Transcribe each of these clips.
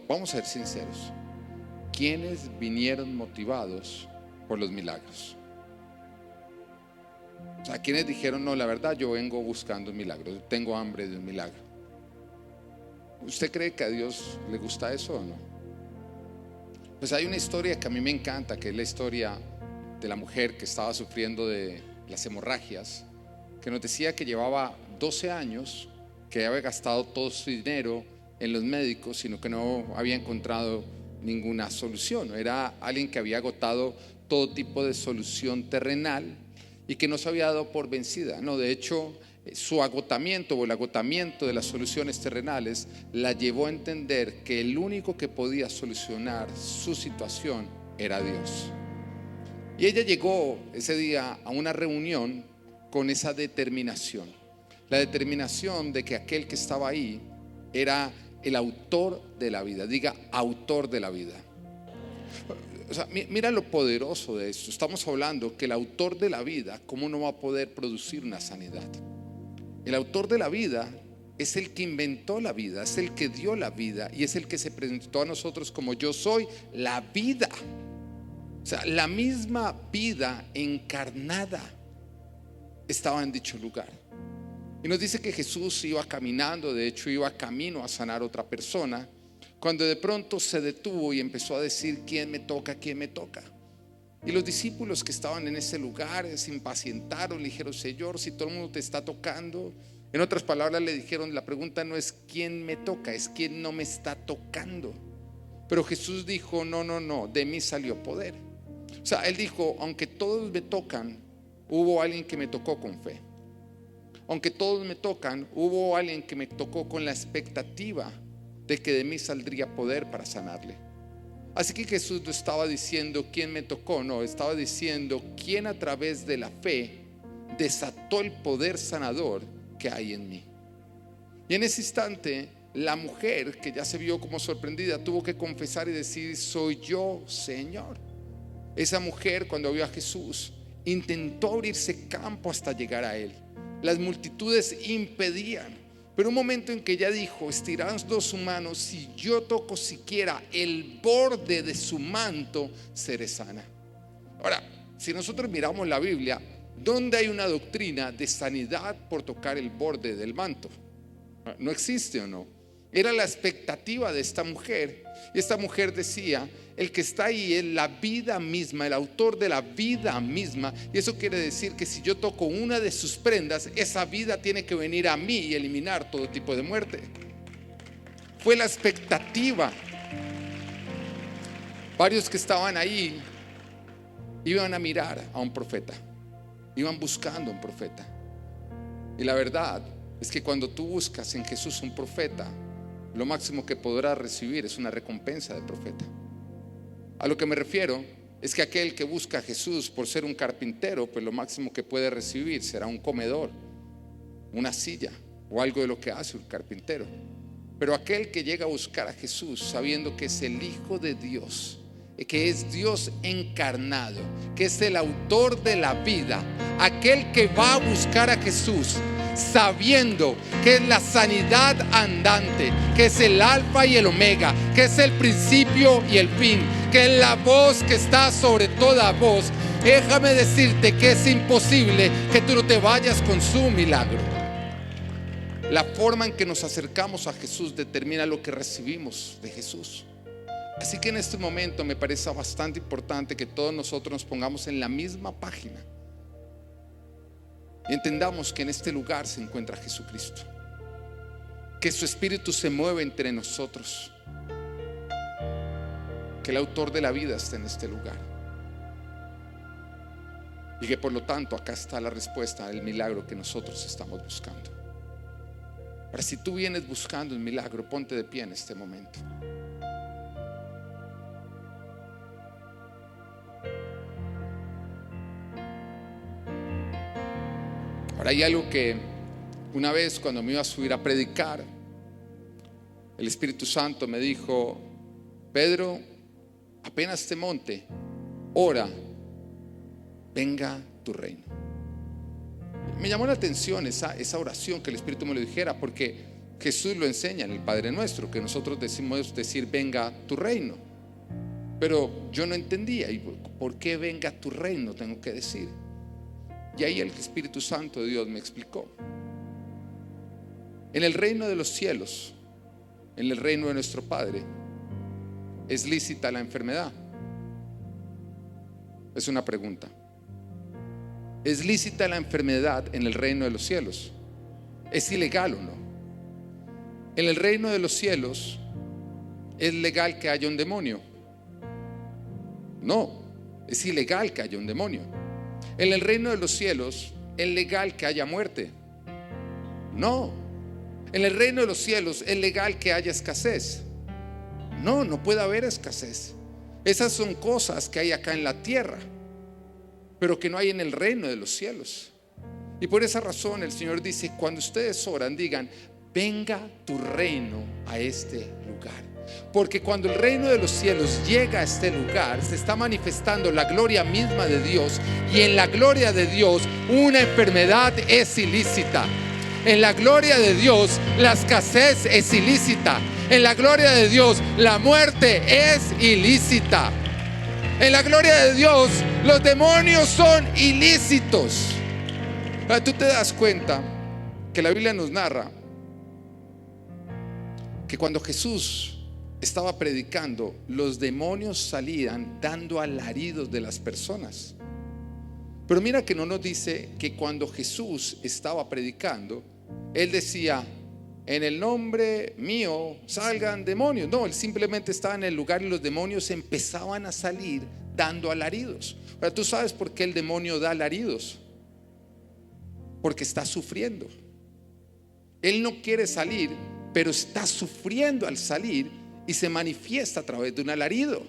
vamos a ser sinceros, ¿quiénes vinieron motivados por los milagros? O sea, ¿quiénes dijeron, no, la verdad yo vengo buscando un milagro, tengo hambre de un milagro? ¿Usted cree que a Dios le gusta eso o no? Pues hay una historia que a mí me encanta, que es la historia de la mujer que estaba sufriendo de las hemorragias, que nos decía que llevaba 12 años, que había gastado todo su dinero en los médicos, sino que no había encontrado ninguna solución. Era alguien que había agotado todo tipo de solución terrenal y que no se había dado por vencida. No, de hecho, su agotamiento o el agotamiento de las soluciones terrenales la llevó a entender que el único que podía solucionar su situación era Dios. Y ella llegó ese día a una reunión con esa determinación, la determinación de que aquel que estaba ahí era el autor de la vida. Diga, autor de la vida. O sea, mira lo poderoso de esto. Estamos hablando que el autor de la vida, ¿cómo no va a poder producir una sanidad? El autor de la vida es el que inventó la vida, es el que dio la vida y es el que se presentó a nosotros como yo soy la vida. O sea, la misma vida encarnada estaba en dicho lugar. Y nos dice que Jesús iba caminando, de hecho iba camino a sanar a otra persona, cuando de pronto se detuvo y empezó a decir, ¿quién me toca? ¿Quién me toca? Y los discípulos que estaban en ese lugar se impacientaron, le dijeron, Señor, si todo el mundo te está tocando. En otras palabras le dijeron, la pregunta no es quién me toca, es quién no me está tocando. Pero Jesús dijo, no, de mí salió poder. O sea, Él dijo, aunque todos me tocan, hubo alguien que me tocó con fe. Aunque todos me tocan, hubo alguien que me tocó con la expectativa de que de mí saldría poder para sanarle. Así que Jesús no estaba diciendo quién me tocó, no, estaba diciendo quién a través de la fe desató el poder sanador que hay en mí. Y en ese instante, la mujer, que ya se vio como sorprendida, tuvo que confesar y decir, soy yo, Señor. Esa mujer, cuando vio a Jesús, intentó abrirse campo hasta llegar a Él. Las multitudes impedían, pero un momento en que ella dijo, estirando su mano, si yo toco siquiera el borde de su manto, seré sana. Ahora, si nosotros miramos la Biblia, ¿dónde hay una doctrina de sanidad por tocar el borde del manto? No existe, ¿o no? Era la expectativa de esta mujer. Y esta mujer decía, el que está ahí es la vida misma, el autor de la vida misma. Y eso quiere decir que si yo toco una de sus prendas, esa vida tiene que venir a mí y eliminar todo tipo de muerte. Fue la expectativa. Varios que estaban ahí iban a mirar a un profeta, iban buscando a un profeta. Y la verdad es que cuando tú buscas en Jesús un profeta, lo máximo que podrás recibir es una recompensa del profeta. A lo que me refiero es que aquel que busca a Jesús por ser un carpintero, pues lo máximo que puede recibir será un comedor, una silla o algo de lo que hace un carpintero. Pero aquel que llega a buscar a Jesús sabiendo que es el Hijo de Dios, que es Dios encarnado, que es el autor de la vida, aquel que va a buscar a Jesús sabiendo que es la sanidad andante, que es el alfa y el omega, que es el principio y el fin, que es la voz que está sobre toda voz. Déjame decirte que es imposible que tú no te vayas con su milagro. La forma en que nos acercamos a Jesús determina lo que recibimos de Jesús. Así que en este momento me parece bastante importante que todos nosotros nos pongamos en la misma página y entendamos que en este lugar se encuentra Jesucristo, que su Espíritu se mueve entre nosotros, que el autor de la vida está en este lugar y que por lo tanto acá está la respuesta al milagro que nosotros estamos buscando. Ahora, si tú vienes buscando un milagro, ponte de pie en este momento. Ahora, hay algo que una vez cuando me iba a subir a predicar, el Espíritu Santo me dijo, Pedro, apenas te monte, ora, venga tu reino. Me llamó la atención esa oración, que el Espíritu me lo dijera, porque Jesús lo enseña en el Padre Nuestro, que nosotros decimos decir venga tu reino. Pero yo no entendía, ¿y por qué venga tu reino tengo que decir? Y ahí el Espíritu Santo de Dios me explicó. En el reino de los cielos, en el reino de nuestro Padre, ¿es lícita la enfermedad? Es una pregunta. ¿Es lícita la enfermedad en el reino de los cielos? ¿Es ilegal o no? En el reino de los cielos, ¿es legal que haya un demonio? No, es ilegal que haya un demonio. En el reino de los cielos, ¿es legal que haya muerte? No. En el reino de los cielos, ¿es legal que haya escasez? No, no puede haber escasez. Esas son cosas que hay acá en la tierra, pero que no hay en el reino de los cielos. Y por esa razón el Señor dice: cuando ustedes oran, digan: venga tu reino a este lugar. Porque cuando el reino de los cielos llega a este lugar, se está manifestando la gloria misma de Dios. Y en la gloria de Dios, una enfermedad es ilícita. En la gloria de Dios, la escasez es ilícita. En la gloria de Dios, la muerte es ilícita. En la gloria de Dios, los demonios son ilícitos. Ahora, tú te das cuenta que la Biblia nos narra que cuando Jesús estaba predicando, los demonios salían dando alaridos de las personas. Pero mira que no nos dice que cuando Jesús estaba predicando, Él decía: en el nombre mío salgan demonios. No, Él simplemente estaba en el lugar y los demonios empezaban a salir dando alaridos. Ahora, ¿tú sabes por qué el demonio da alaridos? Porque está sufriendo. Él no quiere salir, pero está sufriendo al salir y se manifiesta a través de un alarido.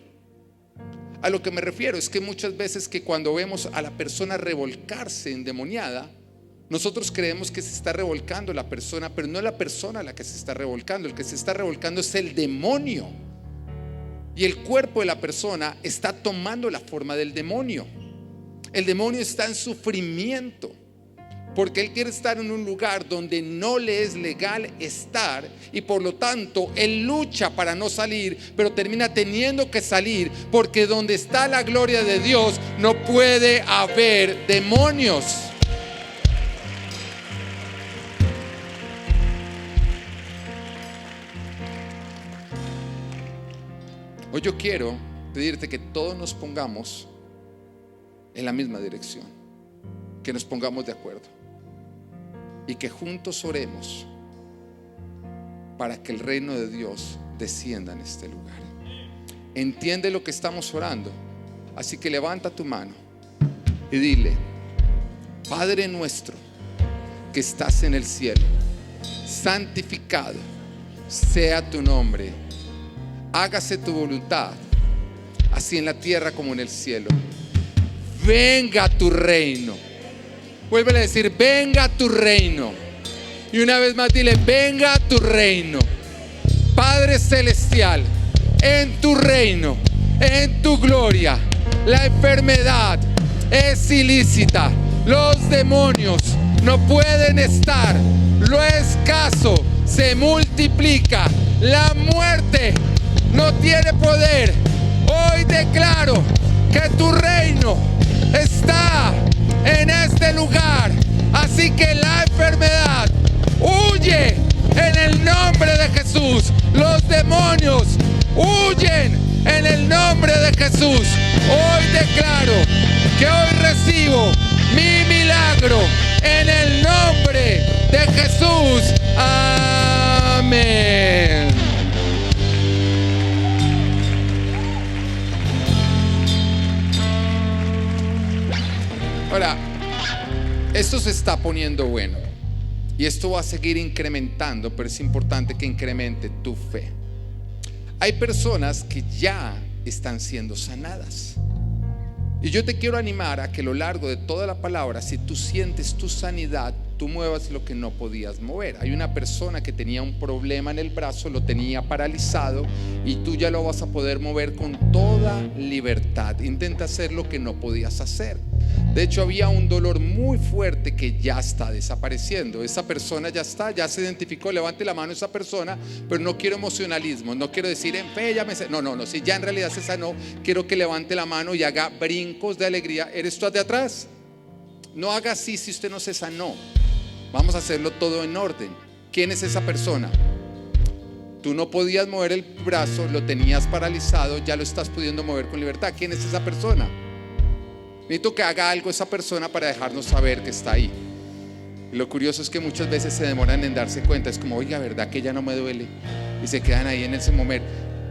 A lo que me refiero es que muchas veces que cuando vemos a la persona revolcarse endemoniada, nosotros creemos que se está revolcando la persona, pero no es la persona la que se está revolcando. El que se está revolcando es el demonio. Y el cuerpo de la persona está tomando la forma del demonio. El demonio está en sufrimiento, porque él quiere estar en un lugar donde no le es legal estar, y por lo tanto él lucha para no salir, pero termina teniendo que salir, porque donde está la gloria de Dios no puede haber demonios. Hoy yo quiero pedirte que todos nos pongamos en la misma dirección, que nos pongamos de acuerdo y que juntos oremos para que el reino de Dios descienda en este lugar. Entiende lo que estamos orando, así que levanta tu mano y dile: Padre nuestro que estás en el cielo, santificado sea tu nombre, hágase tu voluntad, así en la tierra como en el cielo. Venga tu reino. Vuelve a decir: venga tu reino. Y una vez más dile: venga tu reino. Padre celestial, en tu reino, en tu gloria, la enfermedad es ilícita. Los demonios no pueden estar. Lo escaso se multiplica. La muerte no tiene poder. Hoy declaro que tu reino está en este lugar. Así que la enfermedad huye en el nombre de Jesús. Los demonios huyen en el nombre de Jesús. Hoy declaro que hoy recibo mi milagro en el nombre de Jesús. Amén. Ahora, esto se está poniendo bueno y esto va a seguir incrementando, pero es importante que incremente tu fe. Hay personas que ya están siendo sanadas, y yo te quiero animar a que a lo largo de toda la palabra, si tú sientes tu sanidad, tú muevas lo que no podías mover. Hay una persona que tenía un problema en el brazo, lo tenía paralizado, y tú ya lo vas a poder mover con toda libertad. Intenta hacer lo que no podías hacer. De hecho, había un dolor muy fuerte que ya está desapareciendo. Esa persona ya está, ya se identificó. Levante la mano esa persona, pero no quiero emocionalismo, no quiero decir en fe ya me sé. No, si ya en realidad se sanó, quiero que levante la mano y haga brincos de alegría. ¿Eres tú de atrás? No haga así si usted no se sanó. Vamos a hacerlo todo en orden. ¿Quién es esa persona? Tú no podías mover el brazo, lo tenías paralizado, ya lo estás pudiendo mover con libertad. ¿Quién es esa persona? Necesito que haga algo esa persona para dejarnos saber que está ahí. Y lo curioso es que muchas veces se demoran en darse cuenta. Es como, oiga, ¿verdad que ya no me duele? Y se quedan ahí en ese momento.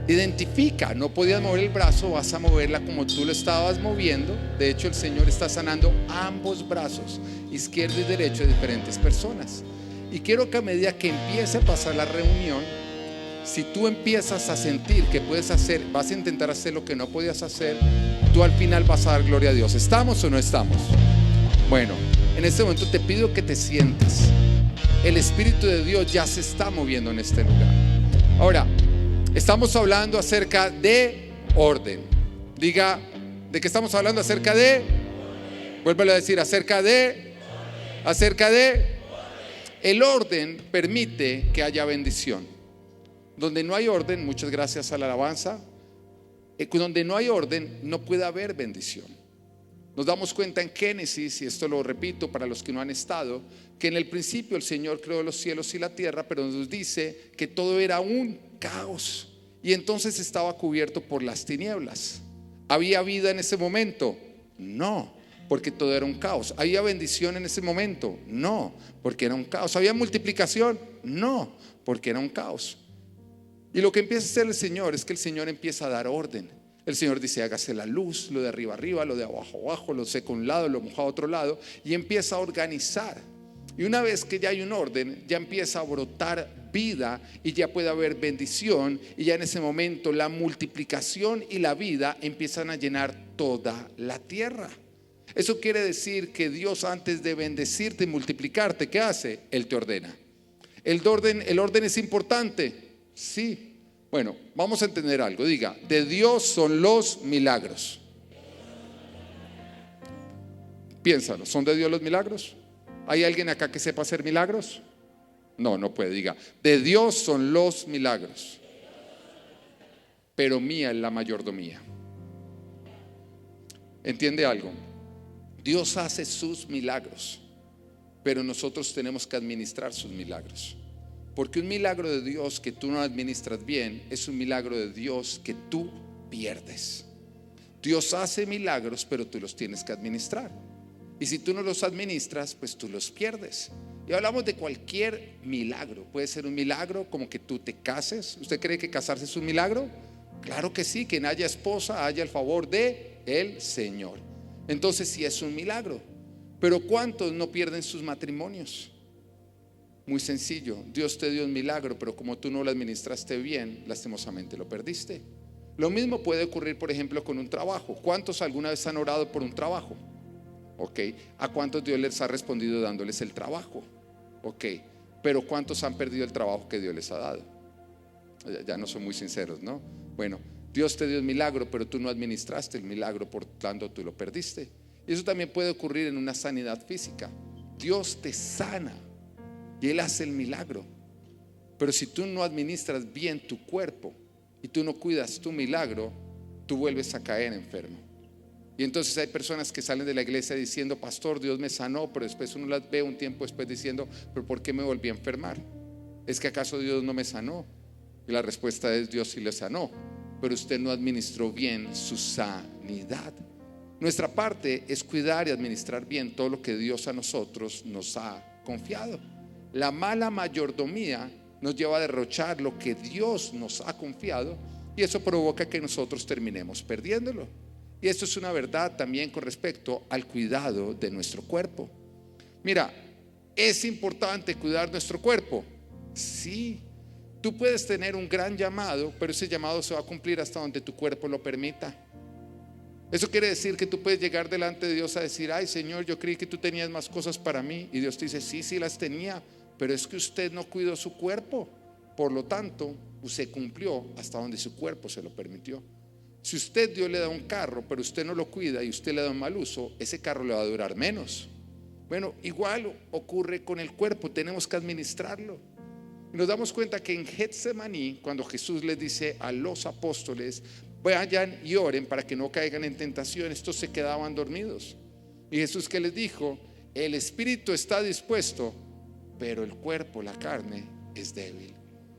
Identifica, no podías mover el brazo, vas a moverla como tú lo estabas moviendo. De hecho, el Señor está sanando ambos brazos, izquierdo y derecho, de diferentes personas. Y quiero que a medida que empiece a pasar la reunión, si tú empiezas a sentir que puedes hacer, vas a intentar hacer lo que no podías hacer, tú al final vas a dar gloria a Dios. ¿Estamos o no estamos? Bueno, en este momento te pido que te sientes. El Espíritu de Dios ya se está moviendo en este lugar. Ahora, estamos hablando acerca de orden. Diga, ¿de qué estamos hablando? Acerca de, vuélvelo a decir, acerca de. El orden permite que haya bendición. Donde no hay orden, muchas gracias a la alabanza, donde no hay orden no puede haber bendición. Nos damos cuenta en Génesis, y esto lo repito para los que no han estado, que en el principio el Señor creó los cielos y la tierra, pero nos dice que todo era un caos y entonces estaba cubierto por las tinieblas. ¿Había vida en ese momento? No, porque todo era un caos. ¿Había bendición en ese momento? No, porque era un caos. ¿Había multiplicación? No, porque era un caos. Y lo que empieza a hacer el Señor es que el Señor empieza a dar orden. El Señor dice, hágase la luz, lo de arriba arriba, lo de abajo abajo, lo seco a un lado, lo mojado a otro lado, y empieza a organizar. Y una vez que ya hay un orden, ya empieza a brotar vida y ya puede haber bendición, y ya en ese momento la multiplicación y la vida empiezan a llenar toda la tierra. Eso quiere decir que Dios, antes de bendecirte y multiplicarte, ¿qué hace? Él te ordena. El orden es importante. Sí. Bueno, vamos a entender algo. Diga, de Dios son los milagros. Piénsalo, ¿son de Dios los milagros? ¿Hay alguien acá que sepa hacer milagros? No puede. Diga, de Dios son los milagros, pero mía es la mayordomía. ¿Entiende algo? Dios hace sus milagros, pero nosotros tenemos que administrar sus milagros. Porque un milagro de Dios que tú no administras bien es un milagro de Dios que tú pierdes. Dios hace milagros, pero tú los tienes que administrar. Y si tú no los administras, pues tú los pierdes. Y hablamos de cualquier milagro. Puede ser un milagro como que tú te cases. ¿Usted cree que casarse es un milagro? Claro que sí, quien haya esposa haya el favor de el Señor. Entonces sí es un milagro. Pero ¿cuántos no pierden sus matrimonios? Muy sencillo, Dios te dio un milagro, pero como tú no lo administraste bien, lastimosamente lo perdiste. Lo mismo puede ocurrir, por ejemplo, con un trabajo. ¿Cuántos alguna vez han orado por un trabajo? Ok, ¿a cuántos Dios les ha respondido dándoles el trabajo? Ok, pero ¿cuántos han perdido el trabajo que Dios les ha dado? Ya no son muy sinceros, ¿no? Bueno, Dios te dio el milagro, pero tú no administraste el milagro, por tanto tú lo perdiste. Y eso también puede ocurrir en una sanidad física. Dios te sana y Él hace el milagro, pero si tú no administras bien tu cuerpo y tú no cuidas tu milagro, tú vuelves a caer enfermo. Y entonces hay personas que salen de la iglesia diciendo, pastor, Dios me sanó, pero después uno las ve un tiempo después diciendo, pero ¿por qué me volví a enfermar? ¿Es que acaso Dios no me sanó? Y la respuesta es, Dios sí le sanó, pero usted no administró bien su sanidad. Nuestra parte es cuidar y administrar bien todo lo que Dios a nosotros nos ha confiado. La mala mayordomía nos lleva a derrochar lo que Dios nos ha confiado, y eso provoca que nosotros terminemos perdiéndolo. Y esto es una verdad también con respecto al cuidado de nuestro cuerpo. Mira, ¿es importante cuidar nuestro cuerpo? Sí. Tú puedes tener un gran llamado, pero ese llamado se va a cumplir hasta donde tu cuerpo lo permita. Eso quiere decir que tú puedes llegar delante de Dios a decir, ay Señor, yo creí que tú tenías más cosas para mí. Y Dios te dice, sí las tenía, pero es que usted no cuidó su cuerpo. Por lo tanto, usted cumplió hasta donde su cuerpo se lo permitió. Si usted Dios le da un carro, pero usted no lo cuida y usted le da un mal uso, ese carro le va a durar menos. Bueno, igual ocurre con el cuerpo, tenemos que administrarlo. Y nos damos cuenta que en Getsemaní, cuando Jesús les dice a los apóstoles, vayan y oren para que no caigan en tentación, estos se quedaban dormidos. Y Jesús, ¿qué les dijo? El espíritu está dispuesto, pero el cuerpo, la carne, es débil.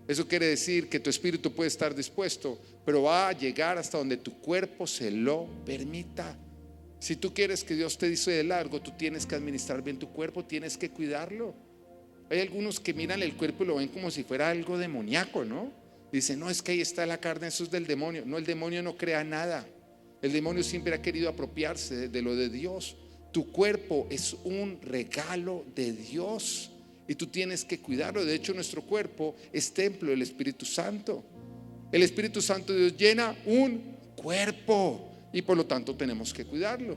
Eso quiere decir que tu espíritu puede estar dispuesto, pero va a llegar hasta donde tu cuerpo se lo permita. Si tú quieres que Dios te dice de largo, tú tienes que administrar bien tu cuerpo, tienes que cuidarlo. Hay algunos que miran el cuerpo y lo ven como si fuera algo demoníaco, ¿no? Dicen, no, es que ahí está la carne, eso es del demonio. No, el demonio no crea nada. El demonio siempre ha querido apropiarse de lo de Dios. Tu cuerpo es un regalo de Dios y tú tienes que cuidarlo. De hecho, nuestro cuerpo es templo del Espíritu Santo. El Espíritu Santo de Dios llena un cuerpo y por lo tanto tenemos que cuidarlo.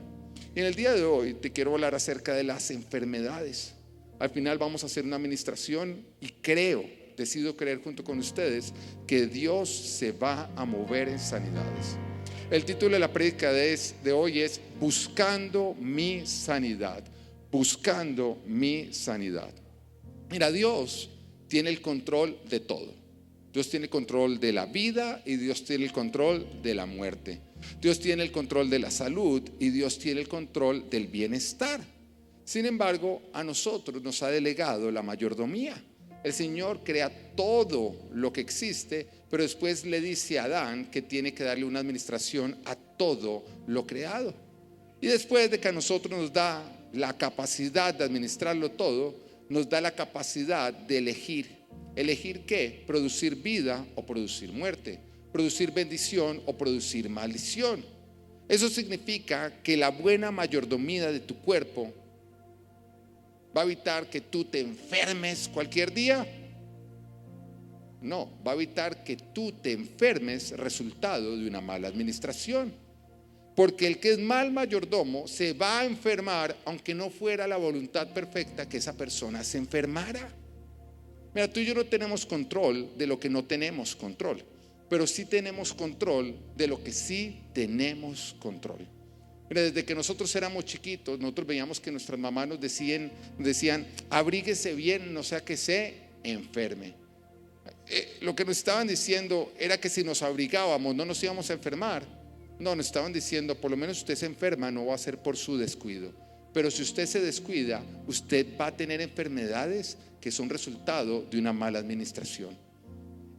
Y en el día de hoy te quiero hablar acerca de las enfermedades. Al final vamos a hacer una administración y decido creer junto con ustedes que Dios se va a mover en sanidades. El título de la prédica de hoy es Buscando mi sanidad. Buscando mi sanidad. Mira, Dios tiene el control de todo. Dios tiene el control de la vida y Dios tiene el control de la muerte. Dios tiene el control de la salud y Dios tiene el control del bienestar. Sin embargo, a nosotros nos ha delegado la mayordomía. El Señor crea todo lo que existe, pero después le dice a Adán que tiene que darle una administración a todo lo creado. Y después de que a nosotros nos da la capacidad de administrarlo todo, nos da la capacidad de elegir. ¿Elegir qué? Producir vida o producir muerte, producir bendición o producir maldición. Eso significa que la buena mayordomía de tu cuerpo ¿va a evitar que tú te enfermes cualquier día? No, va a evitar que tú te enfermes resultado de una mala administración. Porque el que es mal mayordomo se va a enfermar aunque no fuera la voluntad perfecta que esa persona se enfermara. Mira, tú y yo no tenemos control de lo que no tenemos control, pero sí tenemos control de lo que sí tenemos control. Mira, desde que nosotros éramos chiquitos, nosotros veíamos que nuestras mamás nos decían, abríguese bien, no sea que se enferme. Lo que nos estaban diciendo era que si nos abrigábamos no nos íbamos a enfermar. No, nos estaban diciendo, por lo menos usted se enferma, no va a ser por su descuido. Pero si usted se descuida, usted va a tener enfermedades que son resultado de una mala administración.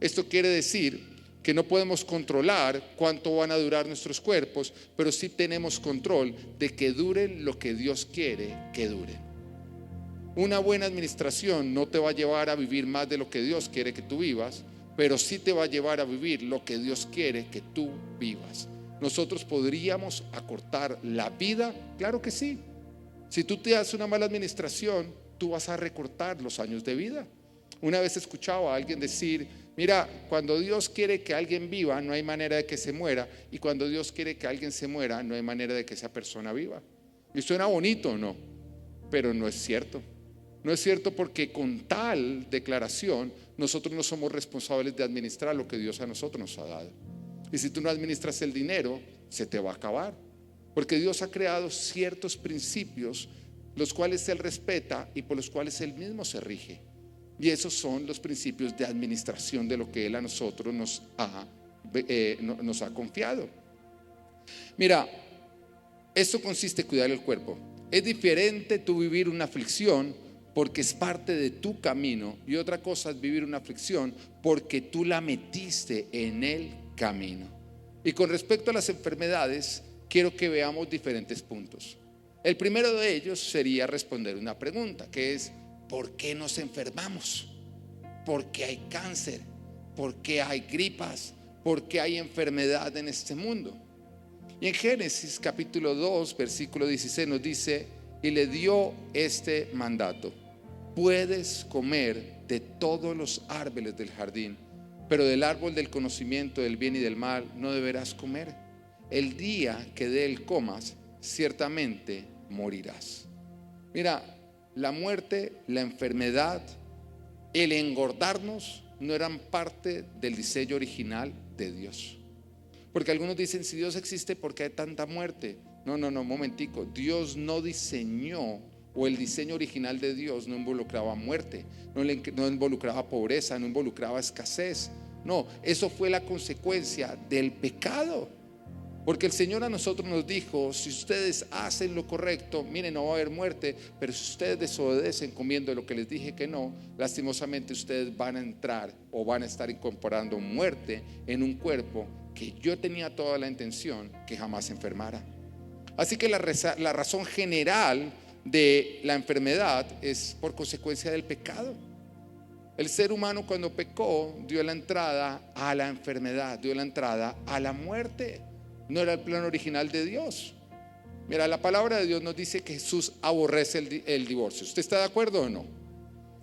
Esto quiere decir que no podemos controlar cuánto van a durar nuestros cuerpos, pero sí tenemos control de que duren lo que Dios quiere que duren. Una buena administración no te va a llevar a vivir más de lo que Dios quiere que tú vivas, pero sí te va a llevar a vivir lo que Dios quiere que tú vivas. ¿Nosotros podríamos acortar la vida? Claro que sí. Si tú te das una mala administración, tú vas a recortar los años de vida. Una vez escuchaba a alguien decir, mira, cuando Dios quiere que alguien viva, no hay manera de que se muera. Y cuando Dios quiere que alguien se muera, no hay manera de que esa persona viva. Y suena bonito, ¿no? Pero no es cierto. No es cierto porque con tal declaración, nosotros no somos responsables de administrar lo que Dios a nosotros nos ha dado. Y si tú no administras el dinero, se te va a acabar. Porque Dios ha creado ciertos principios, los cuales Él respeta y por los cuales Él mismo se rige. Y esos son los principios de administración de lo que Él a nosotros nos ha confiado. Mira, esto consiste en cuidar el cuerpo. Es diferente tú vivir una aflicción porque es parte de tu camino, y otra cosa es vivir una aflicción porque tú la metiste en el camino. Y con respecto a las enfermedades, quiero que veamos diferentes puntos. El primero de ellos sería responder una pregunta, que es: ¿por qué nos enfermamos? ¿Por qué hay cáncer? ¿Por qué hay gripas? ¿Por qué hay enfermedad en este mundo? Y en Génesis capítulo 2 versículo 16 nos dice: y le dio este mandato: puedes comer de todos los árboles del jardín, pero del árbol del conocimiento del bien y del mal no deberás comer. El día que de él comas, ciertamente morirás. Mira, la muerte, la enfermedad, el engordarnos no eran parte del diseño original de Dios. Porque algunos dicen, si Dios existe, ¿por qué hay tanta muerte? No, momentico. Dios no diseñó, o el diseño original de Dios no involucraba muerte, no involucraba pobreza, no involucraba escasez. No, eso fue la consecuencia del pecado. Porque el Señor a nosotros nos dijo, si ustedes hacen lo correcto, miren, no va a haber muerte, pero si ustedes desobedecen comiendo lo que les dije que no, lastimosamente ustedes van a entrar o van a estar incorporando muerte en un cuerpo que yo tenía toda la intención que jamás se enfermara. Así que la razón general de la enfermedad es por consecuencia del pecado. El ser humano, cuando pecó, dio la entrada a la enfermedad, dio la entrada a la muerte. No era el plan original de Dios. Mira, la palabra de Dios nos dice que Jesús aborrece el divorcio. ¿Usted está de acuerdo o no?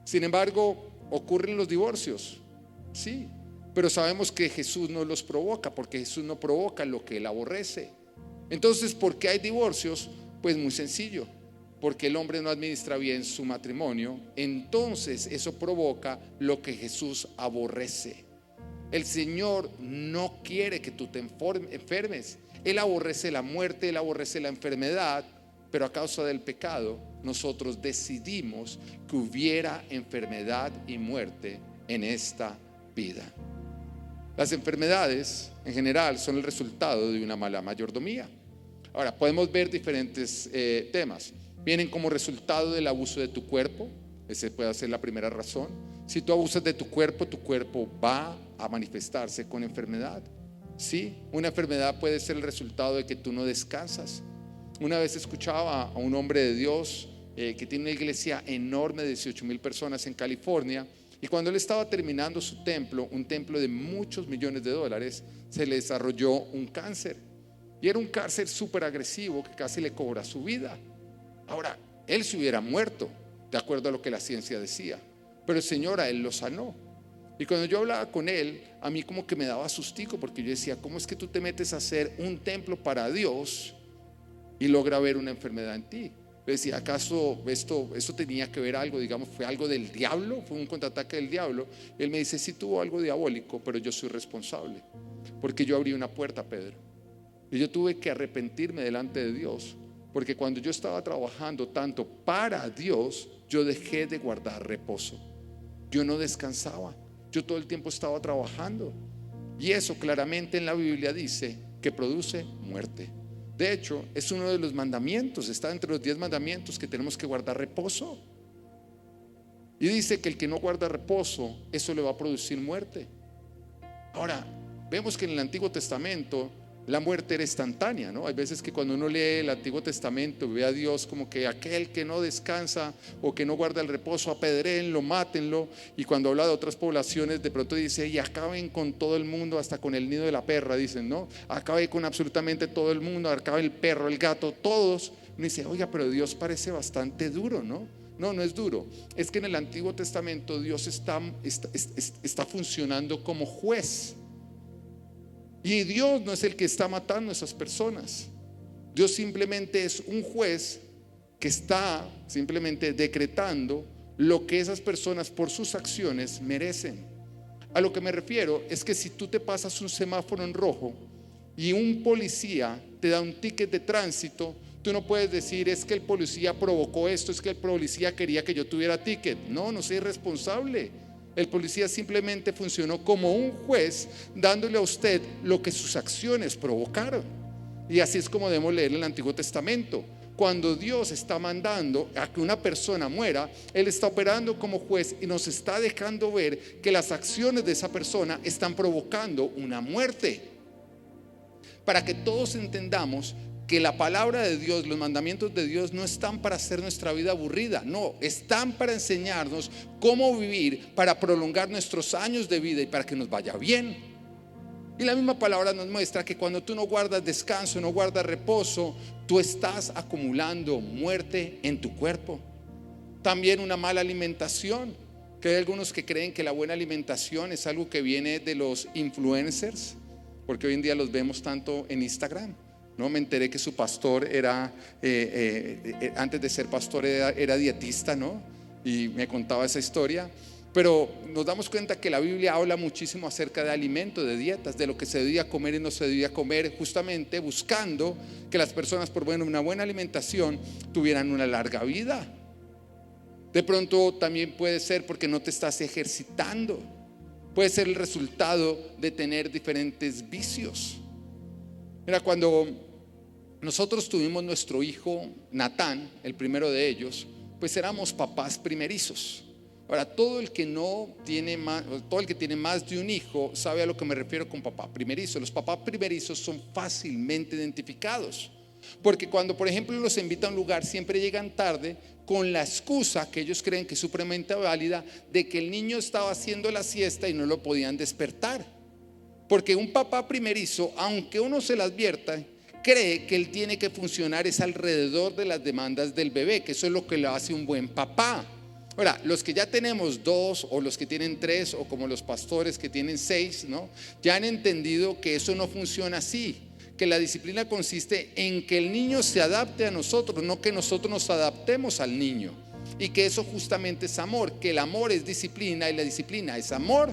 Sin embargo, ocurren los divorcios, sí, pero sabemos que Jesús no los provoca, porque Jesús no provoca lo que Él aborrece. Entonces, ¿por qué hay divorcios? Pues muy sencillo, porque el hombre no administra bien su matrimonio. Entonces eso provoca lo que Jesús aborrece. El Señor no quiere que tú te enfermes. Él aborrece la muerte, Él aborrece la enfermedad, pero a causa del pecado nosotros decidimos que hubiera enfermedad y muerte en esta vida. Las enfermedades en general son el resultado de una mala mayordomía. Ahora, podemos ver diferentes temas. Vienen como resultado del abuso de tu cuerpo. Esa puede ser la primera razón. Si tú abusas de tu cuerpo va a manifestarse con enfermedad. Sí, una enfermedad puede ser el resultado de que tú no descansas. Una vez escuchaba a un hombre de Dios que tiene una iglesia enorme de 18,000 personas en California, y cuando él estaba terminando su templo, un templo de muchos millones de dólares, se le desarrolló un cáncer, y era un cáncer súper agresivo que casi le cobra su vida. Ahora, él se hubiera muerto, de acuerdo a lo que la ciencia decía, pero el Señor a él lo sanó. Y cuando yo hablaba con él, a mí como que me daba sustico, porque yo decía, ¿cómo es que tú te metes a hacer un templo para Dios y logra ver una enfermedad en ti? Yo decía, ¿acaso esto tenía que ver algo? Digamos, ¿fue algo del diablo? ¿Fue un contraataque del diablo? Y él me dice, sí tuvo algo diabólico, pero yo soy responsable, porque yo abrí una puerta, Pedro, y yo tuve que arrepentirme delante de Dios, porque cuando yo estaba trabajando tanto para Dios, yo dejé de guardar reposo. Yo no descansaba, yo todo el tiempo estaba trabajando, y eso claramente en la Biblia dice que produce muerte. De hecho, es uno de los mandamientos, está entre los 10 mandamientos, que tenemos que guardar reposo. Y dice que el que no guarda reposo, eso le va a producir muerte. Ahora, vemos que en el Antiguo Testamento la muerte era instantánea, ¿no? Hay veces que cuando uno lee el Antiguo Testamento ve a Dios como que aquel que no descansa o que no guarda el reposo, apedréenlo, mátenlo. Y cuando habla de otras poblaciones, de pronto dice, y acaben con todo el mundo, hasta con el nido de la perra, dicen, ¿no? Acabe con absolutamente todo el mundo, acabe el perro, el gato, todos. Uno dice, oiga, pero Dios parece bastante duro, ¿no? No, no es duro. Es que en el Antiguo Testamento Dios está funcionando como juez. Y Dios no es el que está matando a esas personas. Dios simplemente es un juez que está simplemente decretando lo que esas personas por sus acciones merecen. A lo que me refiero es que si tú te pasas un semáforo en rojo y un policía te da un ticket de tránsito, tú no puedes decir, es que el policía provocó esto, es que el policía quería que yo tuviera ticket. No, no soy responsable. El policía simplemente funcionó como un juez, dándole a usted lo que sus acciones provocaron. Y así es como debemos leer el Antiguo Testamento. Cuando Dios está mandando a que una persona muera, Él está operando como juez y nos está dejando ver que las acciones de esa persona están provocando una muerte. Para que todos entendamos que la palabra de Dios, los mandamientos de Dios no están para hacer nuestra vida aburrida, no, están para enseñarnos cómo vivir, para prolongar nuestros años de vida y para que nos vaya bien. Y la misma palabra nos muestra que cuando tú no guardas descanso, no guardas reposo, tú estás acumulando muerte en tu cuerpo. También una mala alimentación, que hay algunos que creen que la buena alimentación es algo que viene de los influencers, porque hoy en día los vemos tanto en Instagram. No, me enteré que su pastor era, antes de ser pastor era dietista, ¿no? Y me contaba esa historia. Pero nos damos cuenta que la Biblia habla muchísimo acerca de alimentos, de dietas, de lo que se debía comer y no se debía comer, justamente buscando que las personas por una buena alimentación tuvieran una larga vida. De pronto también puede ser porque no te estás ejercitando. Puede ser el resultado de tener diferentes vicios. Mira, cuando nosotros tuvimos nuestro hijo Natán, el primero de ellos, pues éramos papás primerizos. Ahora, todo el que tiene más de un hijo sabe a lo que me refiero con papá primerizo. Los papás primerizos son fácilmente identificados, porque cuando, por ejemplo, los invita a un lugar, siempre llegan tarde con la excusa que ellos creen que es supremamente válida de que el niño estaba haciendo la siesta y no lo podían despertar. Porque un papá primerizo, aunque uno se lo advierta, cree que él tiene que funcionar es alrededor de las demandas del bebé, que eso es lo que lo hace un buen papá. Ahora, los que ya tenemos 2 o los que tienen 3 o como los pastores que tienen 6, ¿no? Ya han entendido que eso no funciona así, que la disciplina consiste en que el niño se adapte a nosotros, no que nosotros nos adaptemos al niño, y que eso justamente es amor, que el amor es disciplina y la disciplina es amor.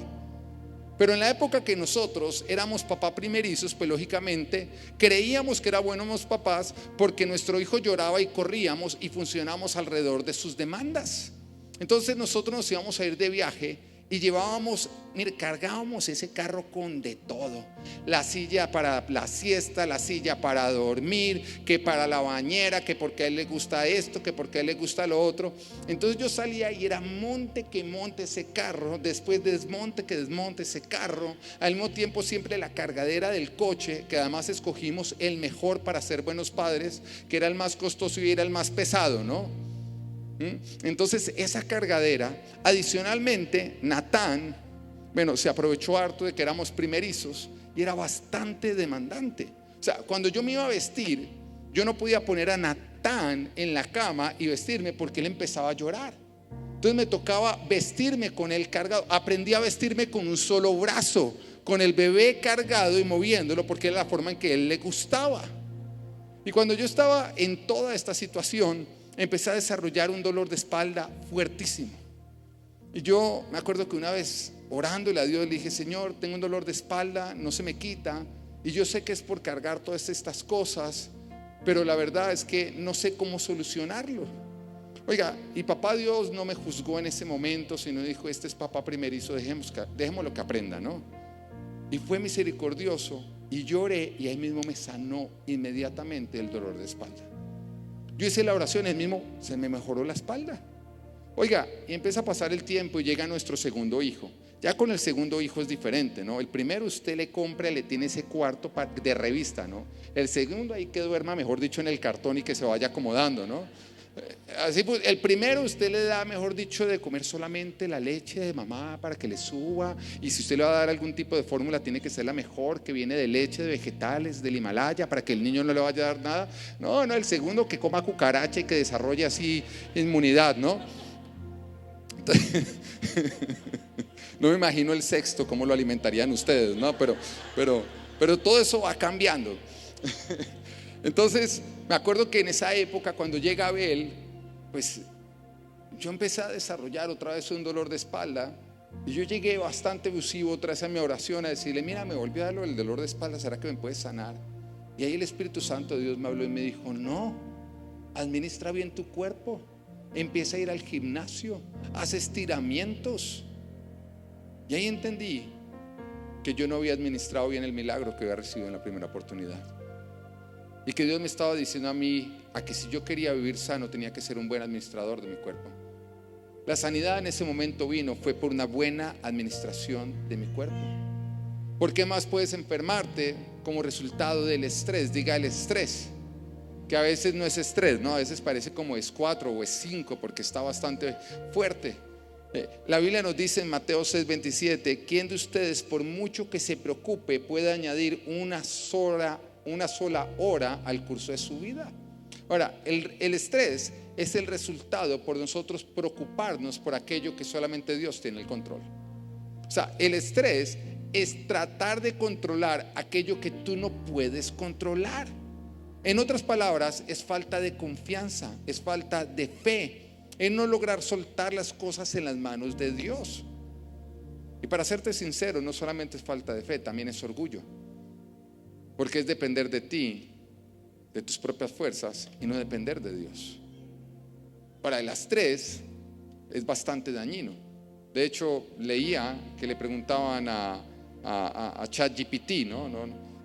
Pero en la época que nosotros éramos papá primerizos, pues lógicamente creíamos que eran buenos papás porque nuestro hijo lloraba y corríamos y funcionamos alrededor de sus demandas. Entonces nosotros nos íbamos a ir de viaje y llevábamos, mire, cargábamos ese carro con de todo: la silla para la siesta, la silla para dormir, que para la bañera, que porque a él le gusta esto, que porque a él le gusta lo otro. Entonces yo salía y era monte que monte ese carro, después desmonte que desmonte ese carro, al mismo tiempo siempre la cargadera del coche, que además escogimos el mejor para ser buenos padres, que era el más costoso y era el más pesado, ¿no? Entonces esa cargadera, adicionalmente Natán, se aprovechó harto de que éramos primerizos y era bastante demandante. O sea, cuando yo me iba a vestir, yo no podía poner a Natán en la cama y vestirme porque él empezaba a llorar. Entonces me tocaba vestirme con él cargado. Aprendí a vestirme con un solo brazo, con el bebé cargado y moviéndolo, porque era la forma en que a él le gustaba. Y cuando yo estaba en toda esta situación, empecé a desarrollar un dolor de espalda fuertísimo. Y yo me acuerdo que una vez orándole a Dios le dije: Señor, tengo un dolor de espalda, no se me quita, y yo sé que es por cargar todas estas cosas, pero la verdad es que no sé cómo solucionarlo. Oiga, y papá Dios no me juzgó en ese momento, sino dijo: este es papá primerizo, dejémoslo que aprenda, ¿no? Y fue misericordioso y lloré, y ahí mismo me sanó inmediatamente el dolor de espalda. Yo hice la oración, el mismo se me mejoró la espalda. Oiga, y empieza a pasar el tiempo y llega nuestro segundo hijo. Ya con el segundo hijo es diferente, ¿no? El primero usted le compra, le tiene ese cuarto de revista, ¿no? El segundo ahí que duerma, mejor dicho, en el cartón y que se vaya acomodando, ¿no? Así pues, el primero usted le da, mejor dicho, de comer solamente la leche de mamá para que le suba, y si usted le va a dar algún tipo de fórmula, tiene que ser la mejor, que viene de leche de vegetales del Himalaya, para que el niño no le vaya a dar nada. No, el segundo que coma cucaracha y que desarrolle así inmunidad, ¿no? Entonces, no me imagino el sexto cómo lo alimentarían ustedes, ¿no? Pero todo eso va cambiando. Entonces me acuerdo que en esa época, cuando llega Abel, pues yo empecé a desarrollar otra vez un dolor de espalda, y yo llegué bastante efusivo otra vez a mi oración a decirle: mira, me volvió a dar el dolor de espalda, ¿será que me puedes sanar? Y ahí el Espíritu Santo de Dios me habló y me dijo: no, administra bien tu cuerpo, empieza a ir al gimnasio, haz estiramientos. Y ahí entendí que yo no había administrado bien el milagro que había recibido en la primera oportunidad, y que Dios me estaba diciendo a mí que si yo quería vivir sano, tenía que ser un buen administrador de mi cuerpo. La sanidad en ese momento fue por una buena administración de mi cuerpo. ¿Por qué más puedes enfermarte como resultado del estrés? Diga el estrés, que a veces no es estrés, ¿no? A veces parece como es 4 o es 5 porque está bastante fuerte. La Biblia nos dice en Mateo 6:27: ¿quién de ustedes, por mucho que se preocupe, puede añadir una sola hora al curso de su vida? Ahora, el estrés es el resultado por nosotros preocuparnos por aquello que solamente Dios tiene el control. O sea, el estrés es tratar de controlar aquello que tú no puedes controlar. En otras palabras, es falta de confianza, es falta de fe. en no lograr soltar las cosas en las manos de Dios. Y para serte sincero, no solamente es falta de fe, también es orgullo, porque es depender de ti, de tus propias fuerzas, y no depender de Dios. Para las tres es bastante dañino. De hecho, leía que le preguntaban a ChatGPT, ¿no?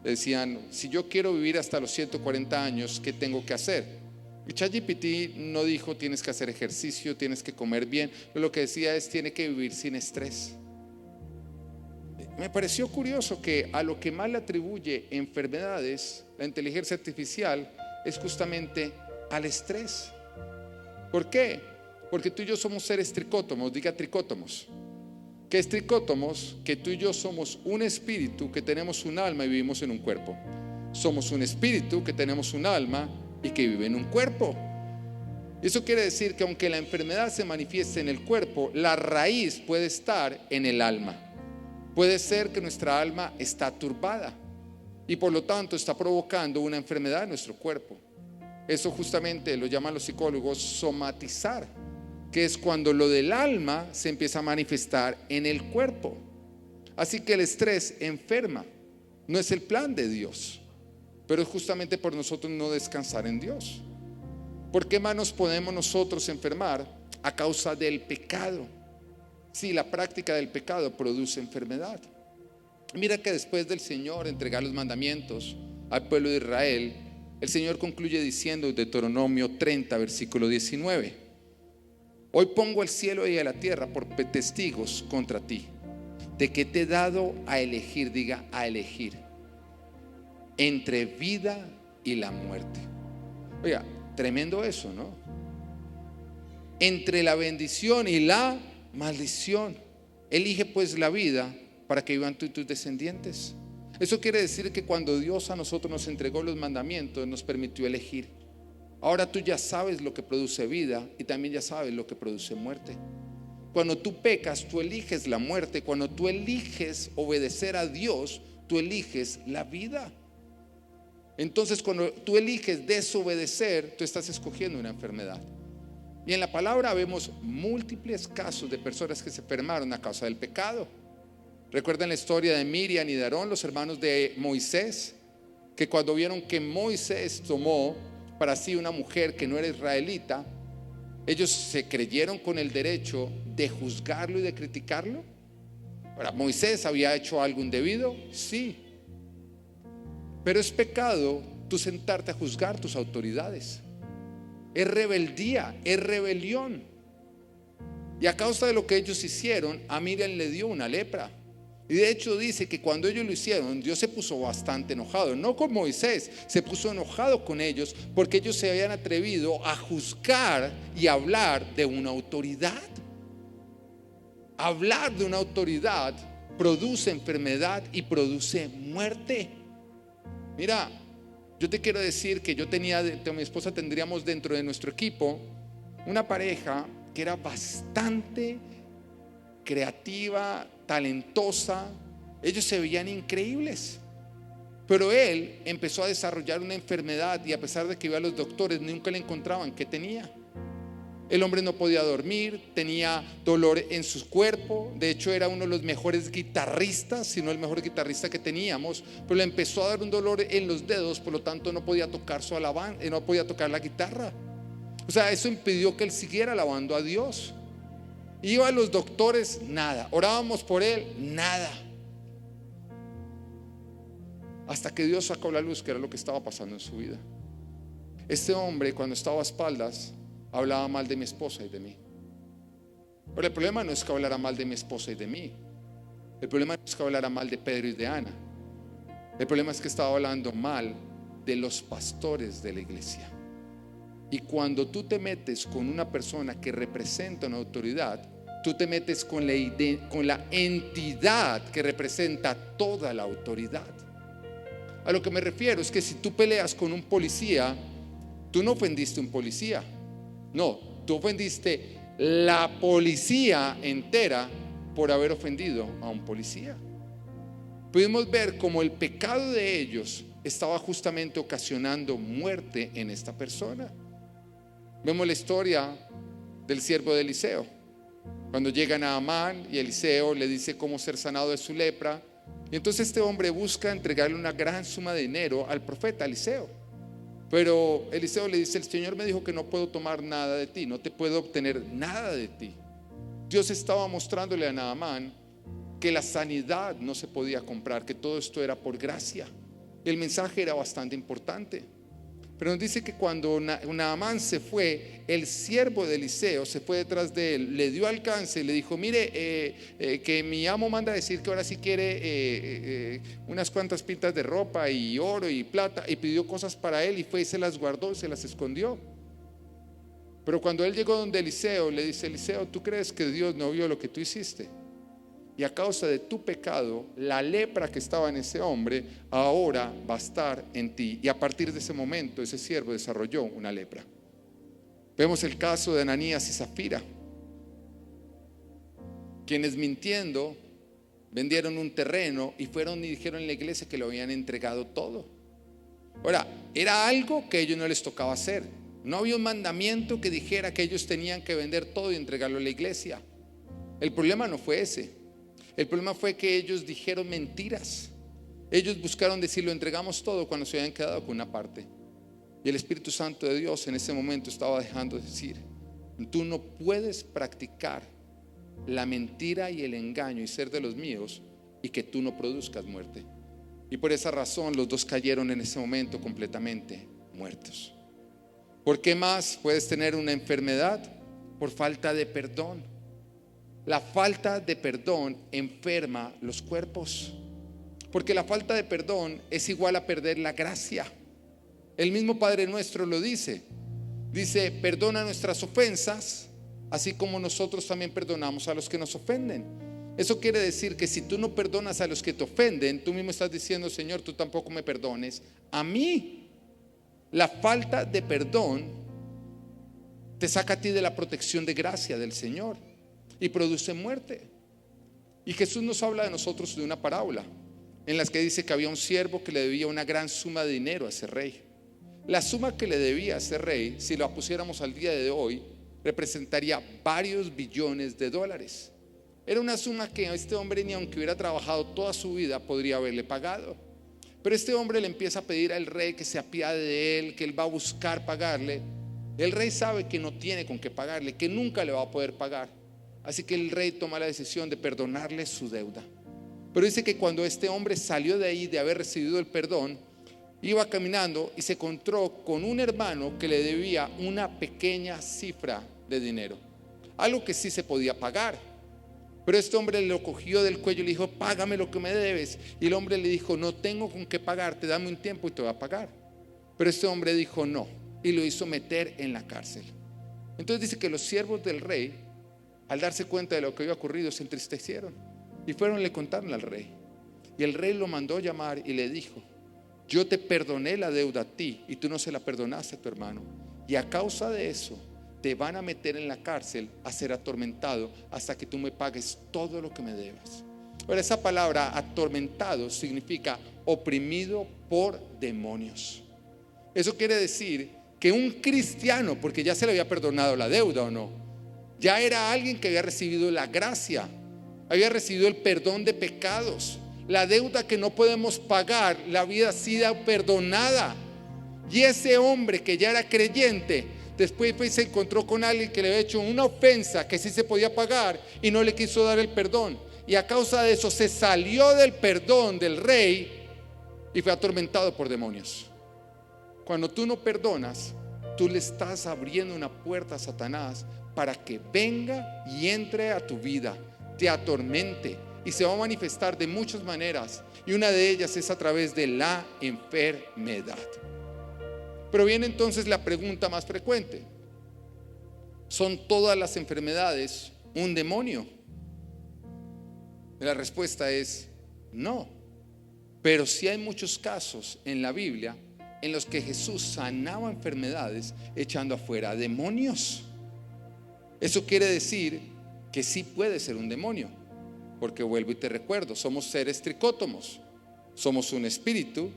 Decían, si yo quiero vivir hasta los 140 años, ¿qué tengo que hacer? Y ChatGPT no dijo tienes que hacer ejercicio, tienes que comer bien. Lo que decía es tiene que vivir sin estrés. Me pareció curioso que a lo que más le atribuye enfermedades la inteligencia artificial es justamente al estrés. ¿Por qué? Porque tú y yo somos seres tricótomos. Diga tricótomos. ¿Qué es tricótomos? Que tú y yo somos un espíritu que tenemos un alma y vivimos en un cuerpo. Somos un espíritu que tenemos un alma y que vive en un cuerpo. Eso quiere decir que aunque la enfermedad se manifieste en el cuerpo, la raíz puede estar en el alma. Puede ser que nuestra alma está turbada y por lo tanto está provocando una enfermedad en nuestro cuerpo. Eso justamente lo llaman los psicólogos somatizar, que es cuando lo del alma se empieza a manifestar en el cuerpo. Así que el estrés enferma, no es el plan de Dios, pero es justamente por nosotros no descansar en Dios. ¿Por qué más nos podemos nosotros enfermar? A causa del pecado. Sí, la práctica del pecado produce enfermedad. Mira que después del Señor entregar los mandamientos al pueblo de Israel, el Señor concluye diciendo en Deuteronomio 30, versículo 19: hoy pongo el cielo y a la tierra por testigos contra ti, de que te he dado a elegir, diga a elegir, entre vida y la muerte. Oiga, tremendo eso, ¿no? Entre la bendición y la maldición. Elige pues la vida para que vivan tú y tus descendientes. Eso quiere decir que cuando Dios a nosotros nos entregó los mandamientos, nos permitió elegir. Ahora tú ya sabes lo que produce vida y también ya sabes lo que produce muerte. Cuando tú pecas, tú eliges la muerte. Cuando tú eliges obedecer a Dios, tú eliges la vida. Entonces, cuando tú eliges desobedecer, tú estás escogiendo una enfermedad. Y en la palabra vemos múltiples casos de personas que se enfermaron a causa del pecado. Recuerden la historia de Miriam y de Aarón, los hermanos de Moisés, que cuando vieron que Moisés tomó para sí una mujer que no era israelita, ellos se creyeron con el derecho de juzgarlo y de criticarlo. Ahora, ¿Moisés había hecho algo indebido? Sí. Pero es pecado tú sentarte a juzgar tus autoridades. Es rebeldía, es rebelión. Y a causa de lo que ellos hicieron, a Miriam le dio una lepra. Y de hecho dice que cuando ellos lo hicieron, Dios se puso bastante enojado. No con Moisés, se puso enojado con ellos porque ellos se habían atrevido a juzgar y hablar de una autoridad. Hablar de una autoridad produce enfermedad y produce muerte. Mira, yo te quiero decir que yo tenía, mi esposa tendríamos dentro de nuestro equipo una pareja que era bastante creativa, talentosa. Ellos se veían increíbles, pero él empezó a desarrollar una enfermedad y a pesar de que iba a los doctores nunca le encontraban qué tenía. El hombre no podía dormir, tenía dolor en su cuerpo. De hecho era uno de los mejores guitarristas, si no el mejor guitarrista que teníamos, pero le empezó a dar un dolor en los dedos, por lo tanto no podía tocar su alabanza, no podía tocar la guitarra. O sea, eso impidió que él siguiera alabando a Dios. Iba a los doctores, nada. Orábamos por él, nada. Hasta que Dios sacó la luz que era lo que estaba pasando en su vida. Este hombre, cuando estaba a espaldas, hablaba mal de mi esposa y de mí. Pero el problema no es que hablara mal de mi esposa y de mí. El problema no es que hablara mal de Pedro y de Ana. El problema es que estaba hablando mal de los pastores de la iglesia. Y cuando tú te metes con una persona que representa una autoridad, tú te metes con la entidad que representa toda la autoridad. A lo que me refiero es que si tú peleas con un policía, tú no ofendiste a un policía. No, tú ofendiste la policía entera por haber ofendido a un policía. Pudimos ver cómo el pecado de ellos estaba justamente ocasionando muerte en esta persona. Vemos la historia del siervo de Eliseo. Cuando llega Naamán y Eliseo le dice cómo ser sanado de su lepra, y entonces este hombre busca entregarle una gran suma de dinero al profeta Eliseo. Pero Eliseo le dice: el Señor me dijo que no puedo tomar nada de ti, no te puedo obtener nada de ti. Dios estaba mostrándole a Naamán que la sanidad no se podía comprar, que todo esto era por gracia. El mensaje era bastante importante. Pero nos dice que cuando Naamán se fue, el siervo de Eliseo se fue detrás de él, le dio alcance y le dijo: mire, que mi amo manda a decir que ahora sí quiere unas cuantas pintas de ropa y oro y plata, y pidió cosas para él, y fue y se las guardó, se las escondió. Pero cuando él llegó donde Eliseo, le dice: Eliseo, ¿tú crees que Dios no vio lo que tú hiciste? Y a causa de tu pecado, la lepra que estaba en ese hombre ahora va a estar en ti. Y a partir de ese momento, ese siervo desarrolló una lepra. Vemos el caso de Ananías y Zafira, quienes mintiendo vendieron un terreno y fueron y dijeron en la iglesia que lo habían entregado todo. Ahora, era algo que a ellos no les tocaba hacer. No había un mandamiento que dijera que ellos tenían que vender todo y entregarlo a la iglesia. El problema no fue ese. El problema fue que ellos dijeron mentiras. Ellos buscaron decir: lo entregamos todo, cuando se habían quedado con una parte. Y el Espíritu Santo de Dios en ese momento estaba dejando decir: tú no puedes practicar la mentira y el engaño y ser de los míos y que tú no produzcas muerte. Y por esa razón los dos cayeron en ese momento completamente muertos. ¿Por qué más puedes tener una enfermedad? Por falta de perdón. La falta de perdón enferma los cuerpos, porque la falta de perdón es igual a perder la gracia. El mismo Padre Nuestro lo dice. Dice: perdona nuestras ofensas, así como nosotros también perdonamos a los que nos ofenden. Eso quiere decir que si tú no perdonas a los que te ofenden, tú mismo estás diciendo: Señor, tú tampoco me perdones a mí. La falta de perdón te saca a ti de la protección de gracia del Señor y produce muerte. Y Jesús nos habla de nosotros de una parábola en la que dice que había un siervo que le debía una gran suma de dinero a ese rey. La suma que le debía a ese rey, si la pusiéramos al día de hoy, representaría varios billones de dólares. Era una suma que a este hombre, ni aunque hubiera trabajado toda su vida, podría haberle pagado. Pero este hombre le empieza a pedir al rey que se apiade de él, que él va a buscar pagarle. El rey sabe que no tiene con qué pagarle, que nunca le va a poder pagar. Así que el rey toma la decisión de perdonarle su deuda. Pero dice que cuando este hombre salió de ahí, de haber recibido el perdón, iba caminando y se encontró con un hermano que le debía una pequeña cifra de dinero, algo que sí se podía pagar. Pero este hombre lo cogió del cuello y le dijo: págame lo que me debes. Y el hombre le dijo: no tengo con qué pagarte, dame un tiempo y te voy a pagar. Pero este hombre dijo no, y lo hizo meter en la cárcel. Entonces dice que los siervos del rey, al darse cuenta de lo que había ocurrido, se entristecieron y fueron y le contaron al rey. Y el rey lo mandó llamar y le dijo: yo te perdoné la deuda a ti y tú no se la perdonaste a tu hermano, y a causa de eso te van a meter en la cárcel a ser atormentado hasta que tú me pagues todo lo que me debas. Ahora, esa palabra atormentado significa oprimido por demonios. Eso quiere decir que un cristiano, porque ya se le había perdonado la deuda o no, ya era alguien que había recibido la gracia, había recibido el perdón de pecados. La deuda que no podemos pagar la había sido perdonada. Y ese hombre que ya era creyente, después se encontró con alguien que le había hecho una ofensa que sí se podía pagar y no le quiso dar el perdón. Y a causa de eso se salió del perdón del rey y fue atormentado por demonios. Cuando tú no perdonas, tú le estás abriendo una puerta a Satanás para que venga y entre a tu vida, te atormente, y se va a manifestar de muchas maneras, y una de ellas es a través de la enfermedad. Pero viene entonces la pregunta más frecuente: ¿son todas las enfermedades un demonio? La respuesta es no, pero sí hay muchos casos en la Biblia en los que Jesús sanaba enfermedades echando afuera demonios. Eso quiere decir que sí puede ser un demonio, porque vuelvo y te recuerdo, somos seres tricótomos, somos un espíritu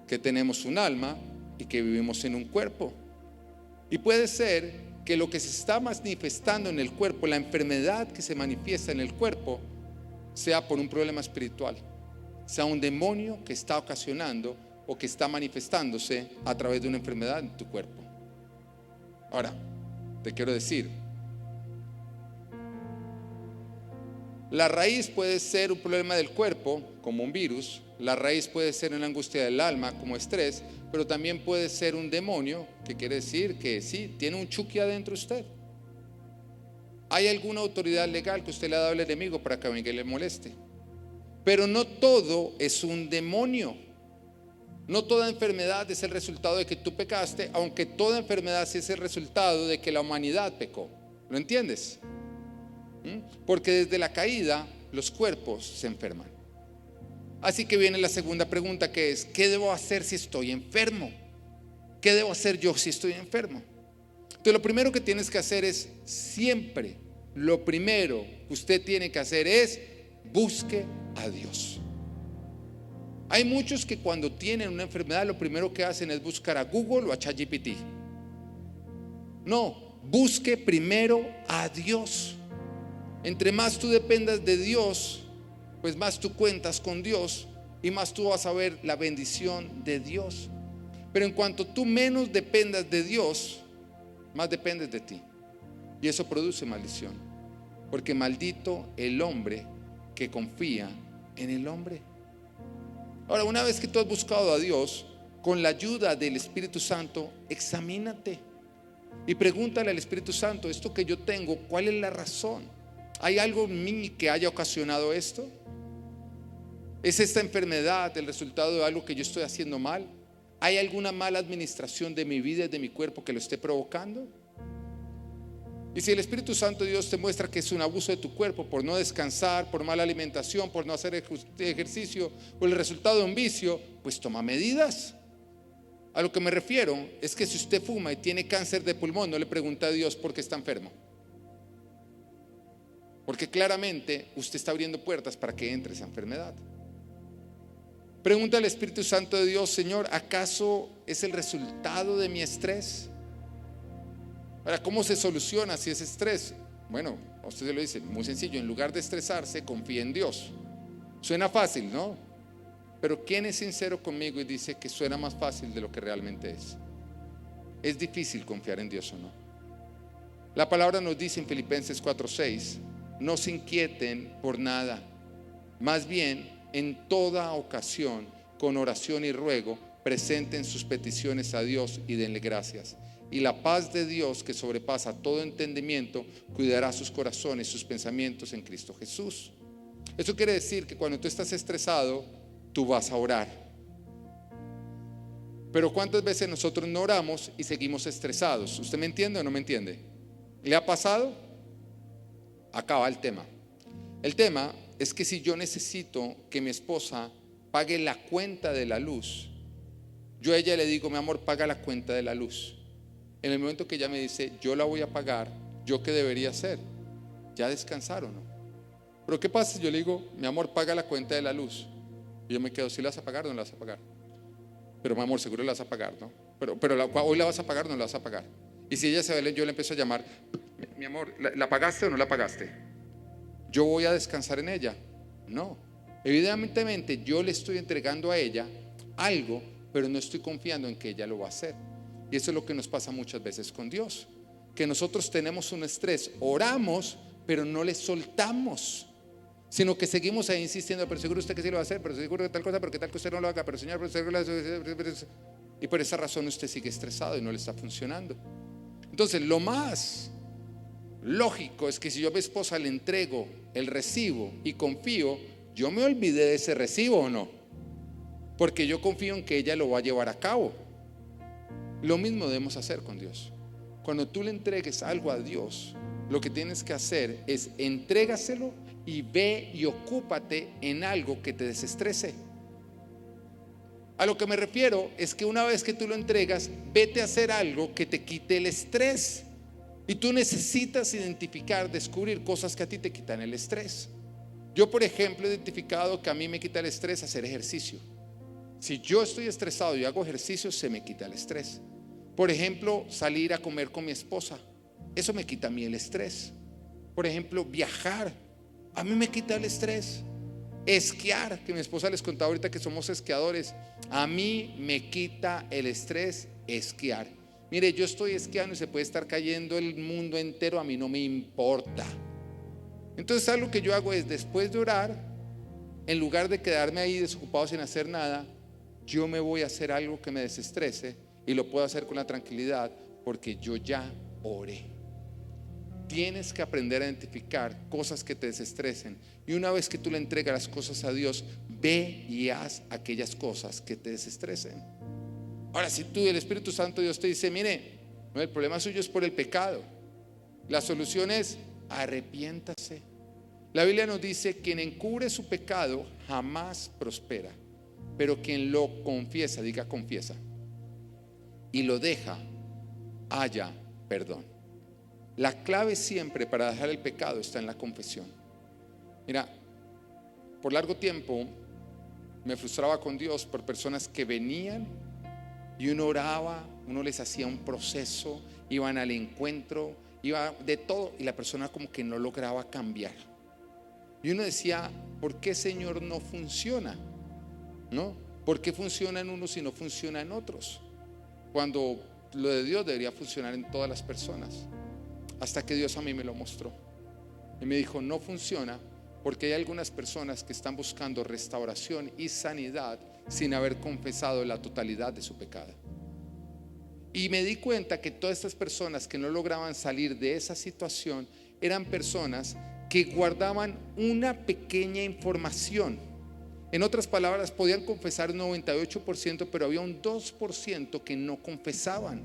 que tenemos un alma y que vivimos en un cuerpo. Y puede ser que que lo que se está manifestando en el cuerpo, la enfermedad que se manifiesta en el cuerpo, sea por un problema espiritual, sea un demonio que está ocasionando o que está manifestándose a través de una enfermedad en tu cuerpo. Ahora, te quiero decir, la raíz puede ser un problema del cuerpo, como un virus. La raíz puede ser una angustia del alma, como estrés. Pero también puede ser un demonio, que quiere decir que sí, tiene un chuki adentro de usted. Hay alguna autoridad legal que usted le ha dado al enemigo para que venga y le moleste. Pero no todo es un demonio. No toda enfermedad es el resultado de que tú pecaste, aunque toda enfermedad sí es el resultado de que la humanidad pecó. ¿Lo entiendes? Porque desde la caída los cuerpos se enferman. Así que viene la segunda pregunta, que es: ¿qué debo hacer si estoy enfermo? ¿Qué debo hacer yo si estoy enfermo? Entonces lo primero que tienes que hacer es, siempre lo primero que usted tiene que hacer es busque a Dios. Hay muchos que cuando tienen una enfermedad lo primero que hacen es buscar a Google o a ChatGPT. No, busque primero a Dios. Entre más tú dependas de Dios, pues más tú cuentas con Dios y más tú vas a ver la bendición de Dios. Pero en cuanto tú menos dependas de Dios, más dependes de ti, y eso produce maldición, porque maldito el hombre que confía en el hombre. Ahora, una vez que tú has buscado a Dios, con la ayuda del Espíritu Santo, examínate y pregúntale al Espíritu Santo: esto que yo tengo, ¿cuál es la razón? ¿Hay algo en mí que haya ocasionado esto? ¿Es esta enfermedad el resultado de algo que yo estoy haciendo mal? ¿Hay alguna mala administración de mi vida y de mi cuerpo que lo esté provocando? Y si el Espíritu Santo de Dios te muestra que es un abuso de tu cuerpo por no descansar, por mala alimentación, por no hacer ejercicio, o el resultado de un vicio, pues toma medidas. A lo que me refiero es que si usted fuma y tiene cáncer de pulmón, no le pregunte a Dios por qué está enfermo, porque claramente usted está abriendo puertas para que entre esa enfermedad. Pregunta al Espíritu Santo de Dios: Señor, ¿acaso es el resultado de mi estrés? Ahora, ¿cómo se soluciona si es estrés? Bueno, a usted se lo dice muy sencillo: en lugar de estresarse, confía en Dios. Suena fácil, ¿no? Pero ¿quién es sincero conmigo y dice que suena más fácil de lo que realmente es? Es difícil confiar en Dios, ¿o no? La palabra nos dice en Filipenses 4:6: no se inquieten por nada, más bien en toda ocasión, con oración y ruego, presenten sus peticiones a Dios y denle gracias. Y la paz de Dios, que sobrepasa todo entendimiento, cuidará sus corazones, sus pensamientos en Cristo Jesús. Eso quiere decir que cuando tú estás estresado, tú vas a orar. Pero ¿cuántas veces nosotros no oramos y seguimos estresados? ¿Usted me entiende o no me entiende? ¿Le ha pasado? Acá va el tema. El tema es que si yo necesito que mi esposa pague la cuenta de la luz, yo a ella le digo: mi amor, paga la cuenta de la luz. En el momento que ella me dice: yo la voy a pagar, ¿yo qué debería hacer? ¿Ya descansar o no? Pero ¿qué pasa si yo le digo: mi amor, paga la cuenta de la luz? Y yo me quedo: ¿si la vas a pagar o no la vas a pagar? Pero mi amor, seguro la vas a pagar, ¿no? Pero hoy la vas a pagar o no la vas a pagar. Y si ella se va, yo le empiezo a llamar: mi amor, ¿la pagaste o no la pagaste? ¿Yo voy a descansar en ella? No. Evidentemente yo le estoy entregando a ella algo, pero no estoy confiando en que ella lo va a hacer. Y eso es lo que nos pasa muchas veces con Dios, que nosotros tenemos un estrés, oramos, pero no le soltamos, sino que seguimos ahí insistiendo: pero seguro usted que sí lo va a hacer, pero seguro que tal cosa, pero que tal que usted no lo haga, pero señor, pero seguro y por esa razón usted sigue estresado y no le está funcionando. Entonces lo más lógico es que si yo a mi esposa le entrego el recibo y confío, yo me olvidé de ese recibo o no, porque yo confío en que ella lo va a llevar a cabo. Lo mismo debemos hacer con Dios. Cuando tú le entregues algo a Dios, lo que tienes que hacer es entrégaselo y ve y ocúpate en algo que te desestrese. A lo que me refiero es que una vez que tú lo entregas, vete a hacer algo que te quite el estrés. Y tú necesitas identificar, descubrir cosas que a ti te quitan el estrés. Yo, por ejemplo, he identificado que a mí me quita el estrés hacer ejercicio. Si yo estoy estresado y hago ejercicio, se me quita el estrés. Por ejemplo, salir a comer con mi esposa. Eso me quita a mí el estrés. Por ejemplo, viajar, a mí me quita el estrés. Esquiar, que mi esposa les contaba ahorita que somos esquiadores, a mí me quita el estrés esquiar. Mire, yo estoy esquiando y se puede estar cayendo el mundo entero, a mí no me importa. Entonces algo que yo hago es, después de orar, en lugar de quedarme ahí desocupado sin hacer nada, yo me voy a hacer algo que me desestrese, y lo puedo hacer con la tranquilidad porque yo ya oré. Tienes que aprender a identificar cosas que te desestresen, y una vez que tú le entregas las cosas a Dios, ve y haz aquellas cosas que te desestresen. Ahora, si tú, el Espíritu Santo de Dios te dice, mire, no, el problema suyo es por el pecado, la solución es arrepiéntase. La Biblia nos dice, quien encubre su pecado jamás prospera, pero quien lo confiesa, diga confiesa, y lo deja, halla perdón. La clave siempre para dejar el pecado está en la confesión. Mira, por largo tiempo me frustraba con Dios por personas que venían y uno oraba, uno les hacía un proceso, iban al encuentro, iba de todo, y la persona como que no lograba cambiar. Y uno decía, ¿por qué, Señor, no funciona? ¿No? ¿Por qué funciona en unos y no funciona en otros? Cuando lo de Dios debería funcionar en todas las personas. Hasta que Dios a mí me lo mostró y me dijo, no funciona porque hay algunas personas que están buscando restauración y sanidad sin haber confesado la totalidad de su pecado. Y me di cuenta que todas estas personas que no lograban salir de esa situación eran personas que guardaban una pequeña información. En otras palabras, podían confesar un 98%, pero había un 2% que no confesaban.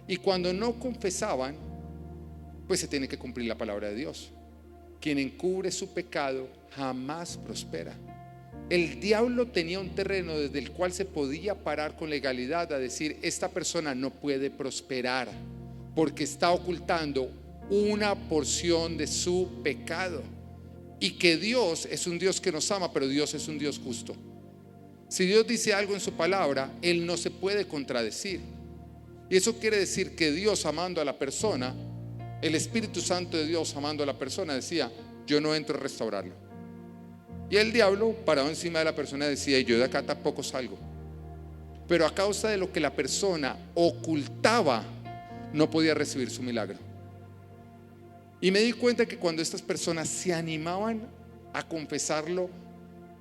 Y cuando no confesaban, pues se tiene que cumplir la palabra de Dios. Quien encubre su pecado jamás prospera. El diablo tenía un terreno desde el cual se podía parar con legalidad a decir, esta persona no puede prosperar porque está ocultando una porción de su pecado. Y que Dios es un Dios que nos ama, pero Dios es un Dios justo. Si Dios dice algo en su palabra, Él no se puede contradecir. Y eso quiere decir que Dios, amando a la persona, el Espíritu Santo de Dios amando a la persona, decía, yo no entro a restaurarlo. Y el diablo parado encima de la persona decía, yo de acá tampoco salgo. Pero a causa de lo que la persona ocultaba, no podía recibir su milagro. Y me di cuenta que cuando estas personas se animaban a confesarlo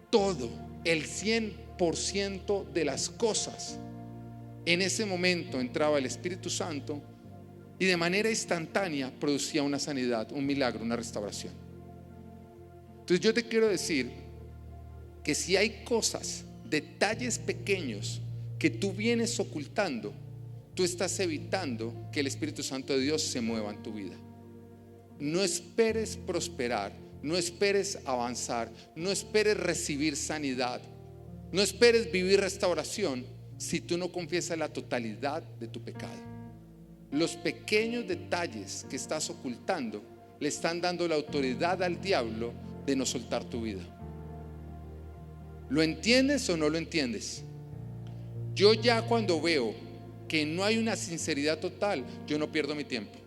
todo, el 100% de las cosas, en ese momento entraba el Espíritu Santo y de manera instantánea producía una sanidad, un milagro, una restauración. Entonces yo te quiero decir que si hay cosas, detalles pequeños que tú vienes ocultando, tú estás evitando que el Espíritu Santo de Dios se mueva en tu vida. No esperes prosperar, no esperes avanzar, no esperes recibir sanidad, no esperes vivir restauración si tú no confiesas la totalidad de tu pecado. Los pequeños detalles que estás ocultando le están dando la autoridad al diablo de no soltar tu vida. ¿Lo entiendes o no lo entiendes? Yo ya cuando veo que no hay una sinceridad total, yo no pierdo mi tiempo.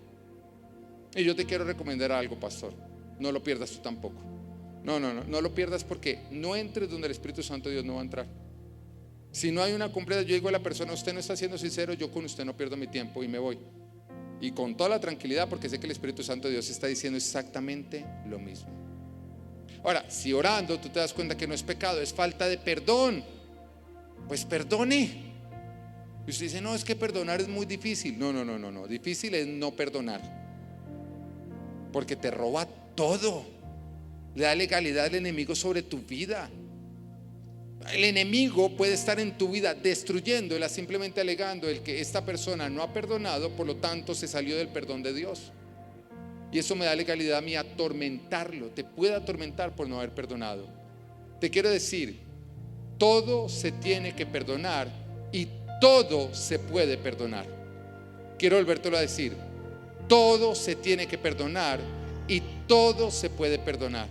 Y yo te quiero recomendar algo, pastor. No lo pierdas tú tampoco. No lo pierdas, porque no entres donde el Espíritu Santo de Dios no va a entrar. Si no hay una completa, yo digo a la persona, usted no está siendo sincero, yo con usted no pierdo mi tiempo y me voy. Y con toda la tranquilidad, porque sé que el Espíritu Santo de Dios está diciendo exactamente lo mismo. Ahora, si orando tú te das cuenta que no es pecado, es falta de perdón, pues perdone. Y usted dice, no, es que perdonar es muy difícil. No, difícil es no perdonar, porque te roba todo, le da legalidad al enemigo sobre tu vida. El enemigo puede estar en tu vida destruyéndola, simplemente alegando el que esta persona no ha perdonado, por lo tanto se salió del perdón de Dios. Y eso me da legalidad a mí a atormentarlo. Te puede atormentar por no haber perdonado. Te quiero decir, todo se tiene que perdonar y todo se puede perdonar. Quiero volvértelo a decir, todo se tiene que perdonar y todo se puede perdonar.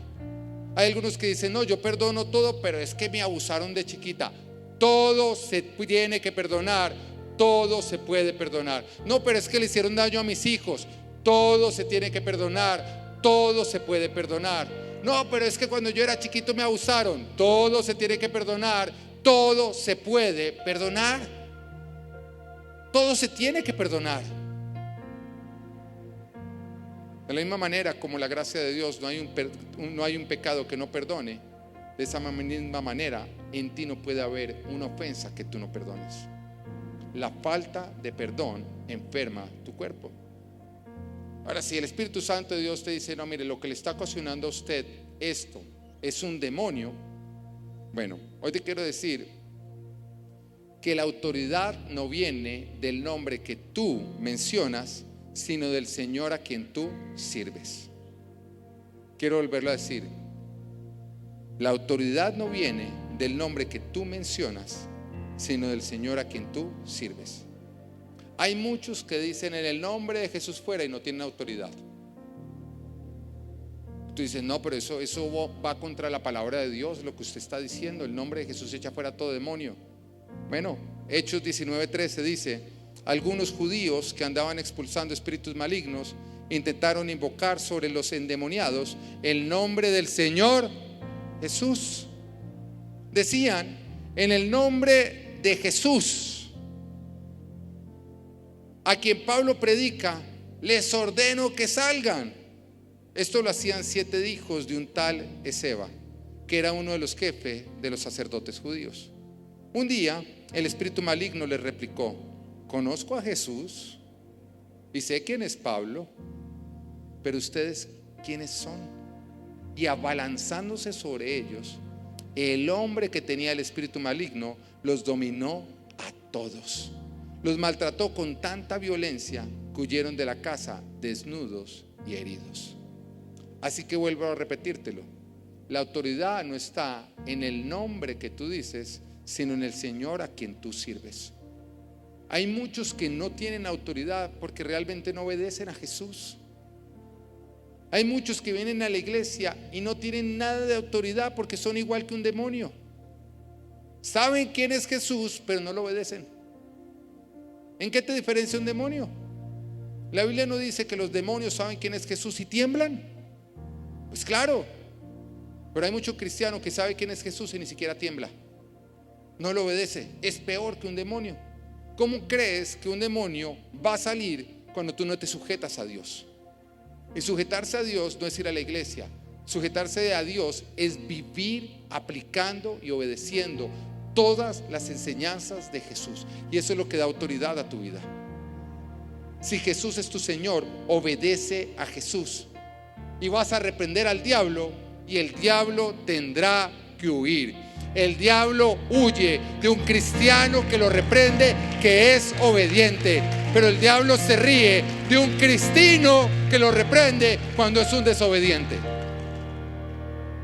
Hay algunos que dicen, no, yo perdono todo, pero es que me abusaron de chiquita. Todo se tiene que perdonar, todo se puede perdonar. No, pero es que le hicieron daño a mis hijos. todo se tiene que perdonar, todo se puede perdonar. No, pero es que cuando yo era chiquito me abusaron. Todo se tiene que perdonar, todo se puede perdonar. Todo se tiene que perdonar. De la misma manera como la gracia de Dios no hay un pecado que no perdone, de esa misma manera en ti no puede haber una ofensa que tú no perdones. La falta de perdón enferma tu cuerpo. Ahora, si el Espíritu Santo de Dios te dice, no, mire, lo que le está ocasionando a usted esto es un demonio, bueno, hoy te quiero decir que la autoridad no viene del nombre que tú mencionas, sino del Señor a quien tú sirves. Quiero volverlo a decir. La autoridad no viene del nombre que tú mencionas, sino del Señor a quien tú sirves. Hay muchos que dicen en el nombre de Jesús fuera y no tienen autoridad. Tú dices, no, pero eso va contra la palabra de Dios, lo que usted está diciendo. El nombre de Jesús echa fuera todo demonio. Bueno, Hechos 19:13 dice: algunos judíos que andaban expulsando espíritus malignos intentaron invocar sobre los endemoniados el nombre del Señor Jesús. Decían, en el nombre de Jesús, a quien Pablo predica, les ordeno que salgan. Esto lo hacían 7 hijos de un tal Esceva, que era uno de los jefes de los sacerdotes judíos. Un día el espíritu maligno les replicó: conozco a Jesús y sé quién es Pablo, pero ustedes ¿quiénes son? Y abalanzándose sobre ellos, el hombre que tenía el espíritu maligno los dominó a todos. Los maltrató con tanta violencia que huyeron de la casa desnudos y heridos. Así que vuelvo a repetírtelo: la autoridad no está en el nombre que tú dices, sino en el Señor a quien tú sirves. Hay muchos que no tienen autoridad porque realmente no obedecen a Jesús. Hay muchos que vienen a la iglesia y no tienen nada de autoridad porque son igual que un demonio. Saben quién es Jesús, pero no lo obedecen. ¿En qué te diferencia un demonio? La Biblia no dice que los demonios saben quién es Jesús y tiemblan. Pues claro, pero hay mucho cristiano que sabe quién es Jesús y ni siquiera tiembla. No lo obedece. Es peor que un demonio. ¿Cómo crees que un demonio va a salir cuando tú no te sujetas a Dios? Y sujetarse a Dios no es ir a la iglesia. Sujetarse a Dios es vivir aplicando y obedeciendo todas las enseñanzas de Jesús. Y eso es lo que da autoridad a tu vida. Si Jesús es tu Señor, obedece a Jesús y vas a reprender al diablo, y el diablo tendrá que huir. El diablo huye de un cristiano que lo reprende, que es obediente. Pero el diablo se ríe de un cristiano que lo reprende cuando es un desobediente.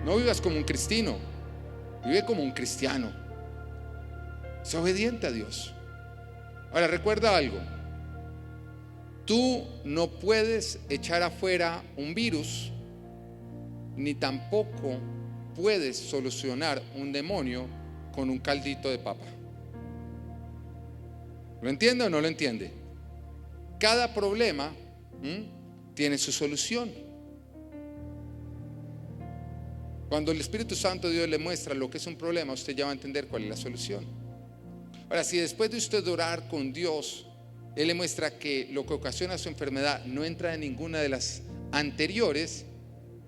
No vivas como un cristiano, vive como un cristiano. Es obediente a Dios. Ahora recuerda algo: tú no puedes echar afuera un virus, ni tampoco puedes solucionar un demonio con un caldito de papa. ¿Lo entiende o no lo entiende? Cada problema tiene su solución. Cuando el Espíritu Santo de Dios le muestra lo que es un problema, usted ya va a entender cuál es la solución. Ahora, si después de usted orar con Dios, Él le muestra que lo que ocasiona su enfermedad no entra en ninguna de las anteriores,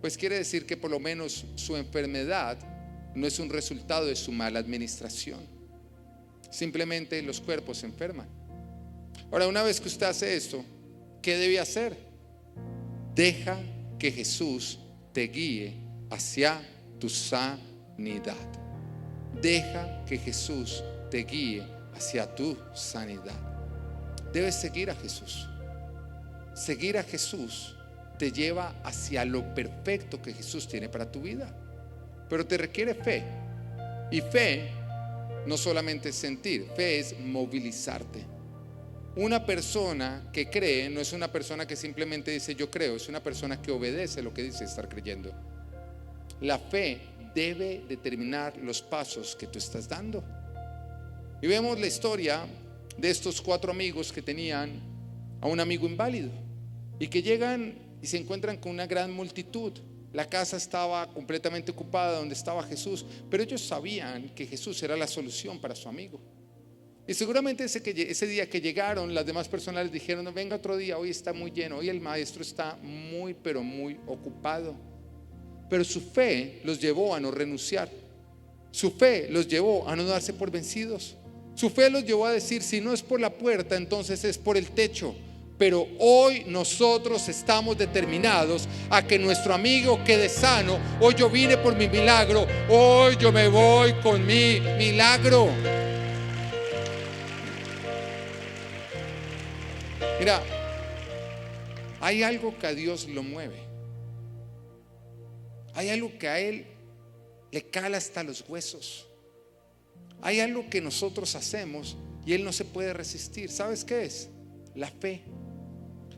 pues quiere decir que por lo menos su enfermedad no es un resultado de su mala administración. Simplemente los cuerpos se enferman. Ahora, una vez que usted hace esto, ¿qué debe hacer? Deja que Jesús te guíe hacia tu sanidad. Deja que Jesús te guíe hacia tu sanidad. Debes seguir a Jesús. Seguir a Jesús te lleva hacia lo perfecto que Jesús tiene para tu vida. Pero te requiere fe. Y fe no solamente es sentir, fe es movilizarte. Una persona que cree no es una persona que simplemente dice yo creo, es una persona que obedece lo que dice estar creyendo. La fe debe determinar los pasos que tú estás dando. Y vemos la historia de estos 4 amigos que tenían a un amigo inválido. y que llegan y se encuentran con una gran multitud. La casa estaba completamente ocupada donde estaba Jesús, pero ellos sabían que Jesús era la solución para su amigo. Y seguramente ese día que llegaron, las demás personas les dijeron: no, venga otro día, hoy está muy lleno, hoy el maestro está muy, pero muy ocupado. Pero su fe los llevó a no renunciar. Su fe los llevó a no darse por vencidos. Su fe los llevó a decir: si no es por la puerta, entonces es por el techo. Pero hoy nosotros estamos determinados a que nuestro amigo quede sano. Hoy yo vine por mi milagro, hoy yo me voy con mi milagro. Mira, hay algo que a Dios lo mueve. Hay algo que a Él le cala hasta los huesos. Hay algo que nosotros hacemos y Él no se puede resistir. ¿Sabes qué es? La fe.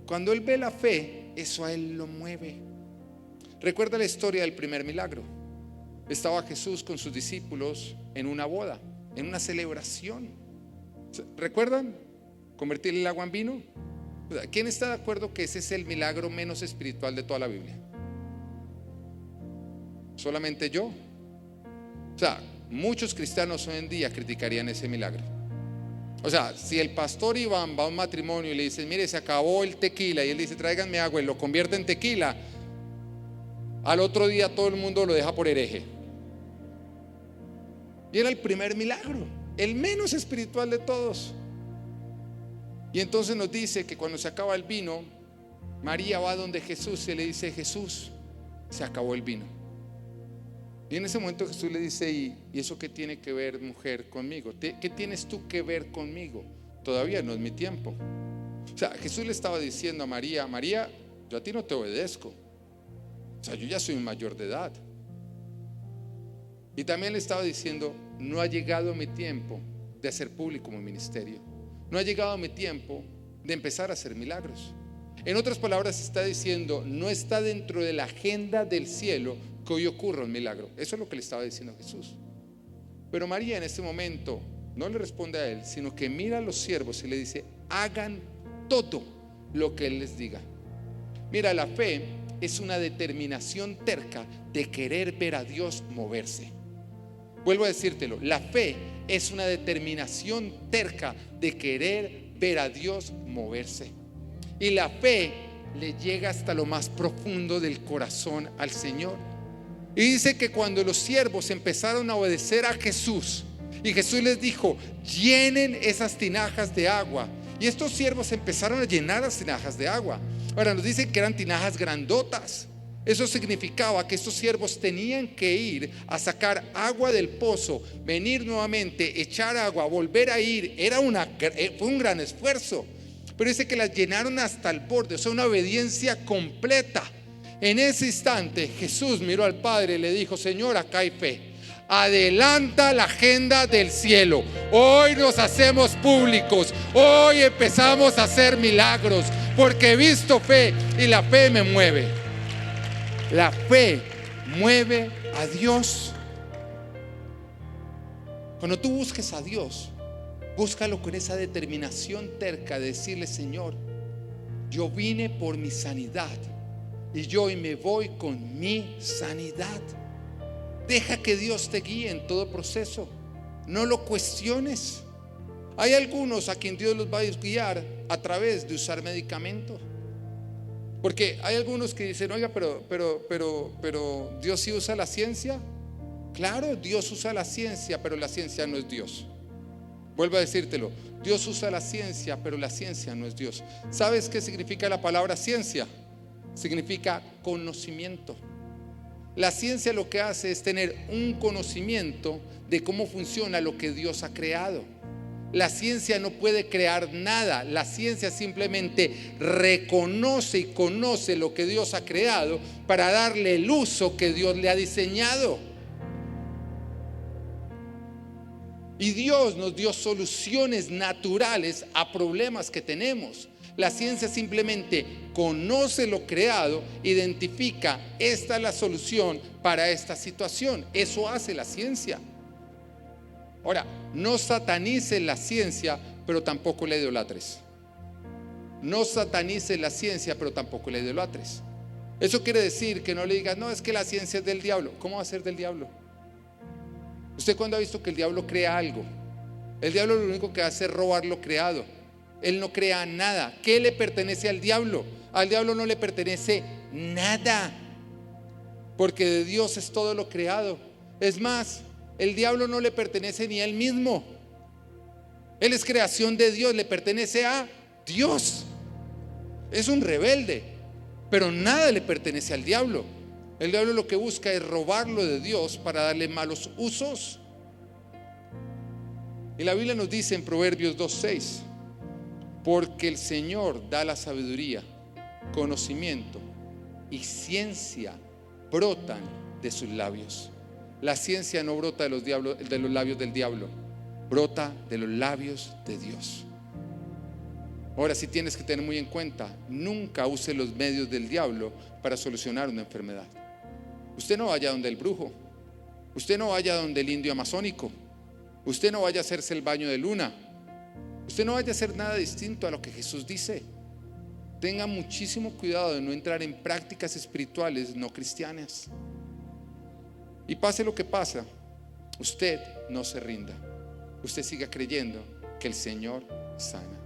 Cuando Él ve la fe, eso a Él lo mueve. Recuerda la historia del primer milagro. Estaba Jesús con sus discípulos en una boda, en una celebración. ¿Recuerdan? Convertir el agua en vino. ¿Quién está de acuerdo que ese es el milagro menos espiritual de toda la Biblia? ¿Solamente yo? O sea, muchos cristianos hoy en día criticarían ese milagro. O sea, si el pastor Iván va a un matrimonio y le dice: mire, se acabó el tequila, y él dice: tráiganme agua, y lo convierte en tequila, al otro día todo el mundo lo deja por hereje. Y era el primer milagro, el menos espiritual de todos. Y entonces nos dice que cuando se acaba el vino, María va donde Jesús y le dice: Jesús, se acabó el vino. Y en ese momento Jesús le dice: ¿y eso qué tiene que ver, mujer, conmigo? ¿Qué tienes tú que ver conmigo? Todavía no es mi tiempo. O sea, Jesús le estaba diciendo a María: María, yo a ti no te obedezco. O sea, yo ya soy mayor de edad. Y también le estaba diciendo: no ha llegado mi tiempo de hacer público mi ministerio. No ha llegado mi tiempo de empezar a hacer milagros. En otras palabras, está diciendo: no está dentro de la agenda del cielo que hoy ocurra un milagro. Eso es lo que le estaba diciendo Jesús. Pero María en este momento no le responde a él, sino que mira a los siervos y le dice: hagan todo lo que él les diga. Mira, la fe es una determinación terca de querer ver a Dios moverse. Vuelvo a decírtelo, la fe es una determinación terca de querer ver a Dios moverse. Y la fe le llega hasta lo más profundo del corazón al Señor. Y dice que cuando los siervos empezaron a obedecer a Jesús, y Jesús les dijo: llenen esas tinajas de agua, y estos siervos empezaron a llenar las tinajas de agua. Ahora nos dicen que eran tinajas grandotas. Eso significaba que estos siervos tenían que ir a sacar agua del pozo, venir nuevamente, echar agua, volver a ir. Fue un gran esfuerzo. Pero dice que las llenaron hasta el borde, o sea, una obediencia completa. En ese instante Jesús miró al Padre y le dijo: Señor, acá hay fe. Adelanta la agenda del cielo. Hoy nos hacemos públicos. Hoy empezamos a hacer milagros, porque he visto fe y la fe me mueve. La fe mueve a Dios. Cuando tú busques a Dios, búscalo con esa determinación terca de decirle: Señor, yo vine por mi sanidad y yo hoy me voy con mi sanidad. Deja que Dios te guíe en todo proceso. No lo cuestiones. Hay algunos a quien Dios los va a guiar a través de usar medicamentos. Porque hay algunos que dicen: oiga, pero Dios sí usa la ciencia. Claro, Dios usa la ciencia, pero la ciencia no es Dios. Vuelvo a decírtelo: Dios usa la ciencia, pero la ciencia no es Dios. ¿Sabes qué significa la palabra ciencia? Significa conocimiento. La ciencia lo que hace es tener un conocimiento de cómo funciona lo que Dios ha creado. La ciencia no puede crear nada. La ciencia simplemente reconoce y conoce lo que Dios ha creado para darle el uso que Dios le ha diseñado. Y Dios nos dio soluciones naturales a problemas que tenemos. La ciencia simplemente conoce lo creado, identifica: esta es la solución para esta situación. Eso hace la ciencia. Ahora, no satanices la ciencia, pero tampoco la idolatres. No satanices la ciencia, pero tampoco la idolatres. Eso quiere decir que no le digas, no, es que la ciencia es del diablo. ¿Cómo va a ser del diablo? ¿Usted cuándo ha visto que el diablo crea algo? El diablo lo único que hace es robar lo creado. Él no crea nada. ¿Qué le pertenece al diablo? Al diablo no le pertenece nada, porque de Dios es todo lo creado. Es más, el diablo no le pertenece ni a él mismo. Él es creación de Dios, le pertenece a Dios. Es un rebelde, pero nada le pertenece al diablo. El diablo lo que busca es robarlo de Dios para darle malos usos. Y la Biblia nos dice en Proverbios 2:6, porque el Señor da la sabiduría, conocimiento y ciencia brotan de sus labios. La ciencia no brota de los labios del diablo, brota de los labios de Dios. Ahora sí tienes que tener muy en cuenta, nunca use los medios del diablo para solucionar una enfermedad. Usted no vaya donde el brujo, usted no vaya donde el indio amazónico, usted no vaya a hacerse el baño de luna, usted no vaya a hacer nada distinto a lo que Jesús dice. Tenga muchísimo cuidado de no entrar en prácticas espirituales no cristianas. Y pase lo que pasa, usted no se rinda. Usted siga creyendo que el Señor sana.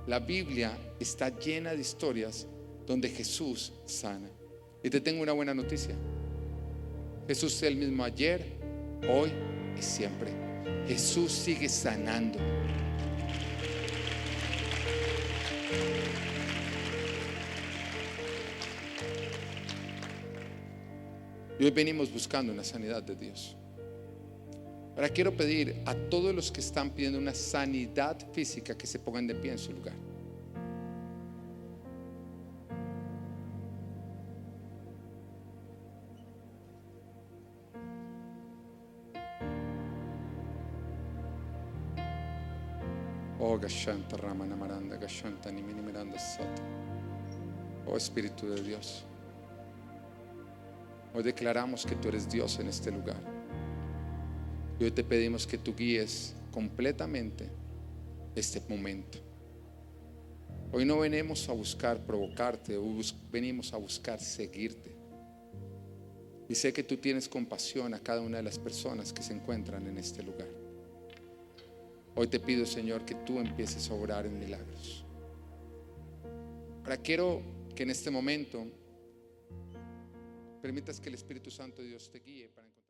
La Biblia está llena de historias donde Jesús sana. Y te tengo una buena noticia. Jesús es el mismo ayer, hoy y siempre. Jesús sigue sanando. Y hoy venimos buscando una sanidad de Dios. Ahora quiero pedir a todos los que están pidiendo una sanidad física que se pongan de pie en su lugar. Oh Gashanta Ramana Maranda Gashanta Nimini Miranda Sata. Oh Espíritu de Dios, hoy declaramos que tú eres Dios en este lugar. Y hoy te pedimos que tú guíes completamente este momento. Hoy no venimos a buscar provocarte, hoy venimos a buscar seguirte. Y sé que tú tienes compasión a cada una de las personas que se encuentran en este lugar. Hoy te pido, Señor, que tú empieces a obrar en milagros. Ahora quiero que en este momento permitas que el Espíritu Santo de Dios te guíe para encontrar.